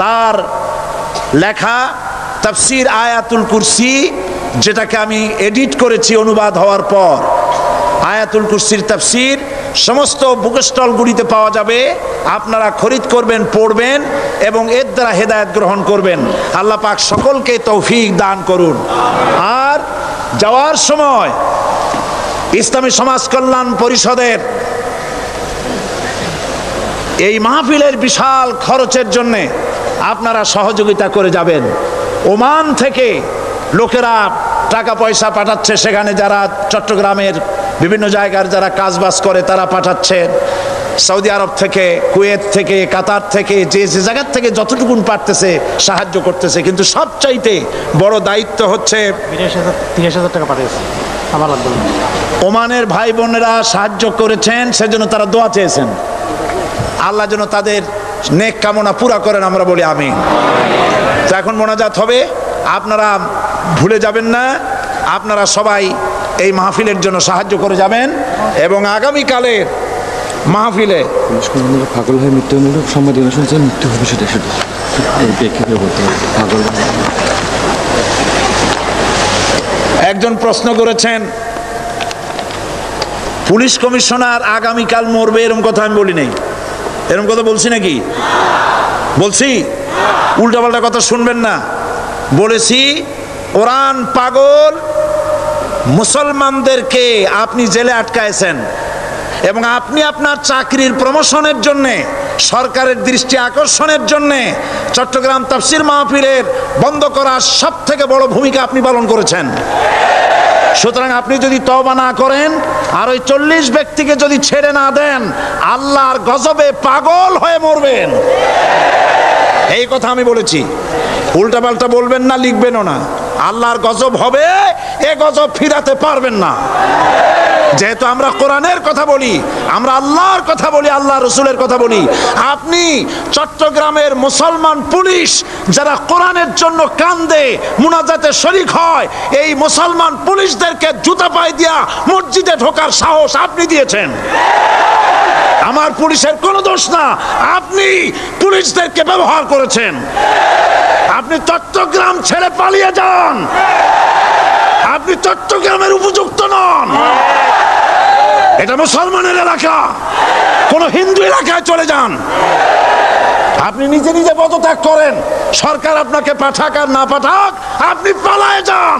তার লেখা তাফসীর আয়াতুল কুরসি, যেটাকে আমি এডিট করেছি অনুবাদ হওয়ার পর, আয়াতুল কুরসির তাফসীর সমস্ত বুক স্টলগুলিতে পাওয়া যাবে। আপনারা খরিদ করবেন, পড়বেন এবং এর দ্বারা হেদায়েত গ্রহণ করবেন। আল্লাহ পাক সকলকে তৌফিক দান করুন। আর যাওয়ার সময় ইসলামী সমাজ কল্যাণ পরিষদের এই মাহফিলের বিশাল খরচের জন্য আপনারা সহযোগিতা করে যাবেন। ওমান থেকে লোকেরা টাকা পয়সা পাঠাচ্ছে, সেখানে যারা চট্টগ্রামের বিভিন্ন জায়গার যারা কাজবাজ করে তারা পাঠাচ্ছেন। সৌদি আরব থেকে, কুয়েত থেকে, কাতার থেকে, যে যে জায়গার থেকে যতটুকুন পারতেছে সাহায্য করতেছে। কিন্তু সবচাইতে বড় দায়িত্ব হচ্ছে 30,000 টাকা পাঠিয়েছে আমার লাগবে। ওমানের ভাই বোনেরা সাহায্য করেছেন, সেজন্য তারা দোয়া চেয়েছেন। আল্লাহ যেন তাদের নেক কামনা পুরা করেন, আমরা বলি আমিন। তো এখন মোনাজাত হবে, আপনারা ভুলে যাবেন না, আপনারা সবাই এই মাহফিলের জন্য সাহায্য করে যাবেন। এবং আগামীকালের মাহফিলে পাগল হয়ে মৃত্যু হলো, সম্মানিত শুনছেন, মৃত্যু হবে সেটা সেটা বলতে হবে। পাগল একজন প্রশ্ন করেছেন, পুলিশ কমিশনার আগামীকাল মরবে, এরকম কথা আমি বলি নাই। এরকম কথা বলছি নাকি? বলছি? উল্টাপাল্টা কথা শুনবেন না। বলেছি কোরআন পাগল মুসলমানদেরকে আপনি জেলে আটকায়ছেন এবং আপনি আপনার চাকরির প্রমোশনের জন্যে, সরকারের দৃষ্টি আকর্ষণের জন্যে চট্টগ্রাম তাফসীর মাহফিলের বন্ধ করার সব থেকে বড় ভূমিকা আপনি পালন করেছেন। সুতরাং আপনি যদি তওবা না করেন আর ওই 40 ব্যক্তিকে যদি ছেড়ে না দেন, আল্লাহর গজবে পাগল হয়ে মরবেন। এই কথা আমি বলেছি। উল্টাপাল্টা বলবেন না, লিখবেনও না। আল্লাহর গজব হবে, এ গজব ফিরাতে পারবেন না। যেহেতু আমরা কোরআনের কথা বলি, আমরা আল্লাহর কথা বলি, আল্লাহ রসুলের কথা বলি। আপনি চট্টগ্রামের মুসলমান পুলিশ যারা কোরআনের জন্য কান্দে, মুনাজাতে শরীক হয়, এই মুসলমান পুলিশদেরকে জুতা পায়ে দিয়া মসজিদে ঢোকার সাহস আপনি দিয়েছেন। আমার পুলিশের কোনো দোষ না, আপনি পুলিশদেরকে ব্যবহার করেছেন। আপনি চট্টগ্রাম ছেড়ে পালিয়ে যান, আপনি চট্টগ্রামের উপযুক্ত নন। এটা মুসলমানের এলাকা, কোন হিন্দু এলাকায় চলে যান। আপনি নিজে নিজে পদত্যাগ করেন, সরকার আপনাকে পাঠাক আর না পাঠাক, আপনি পালায়ে যান।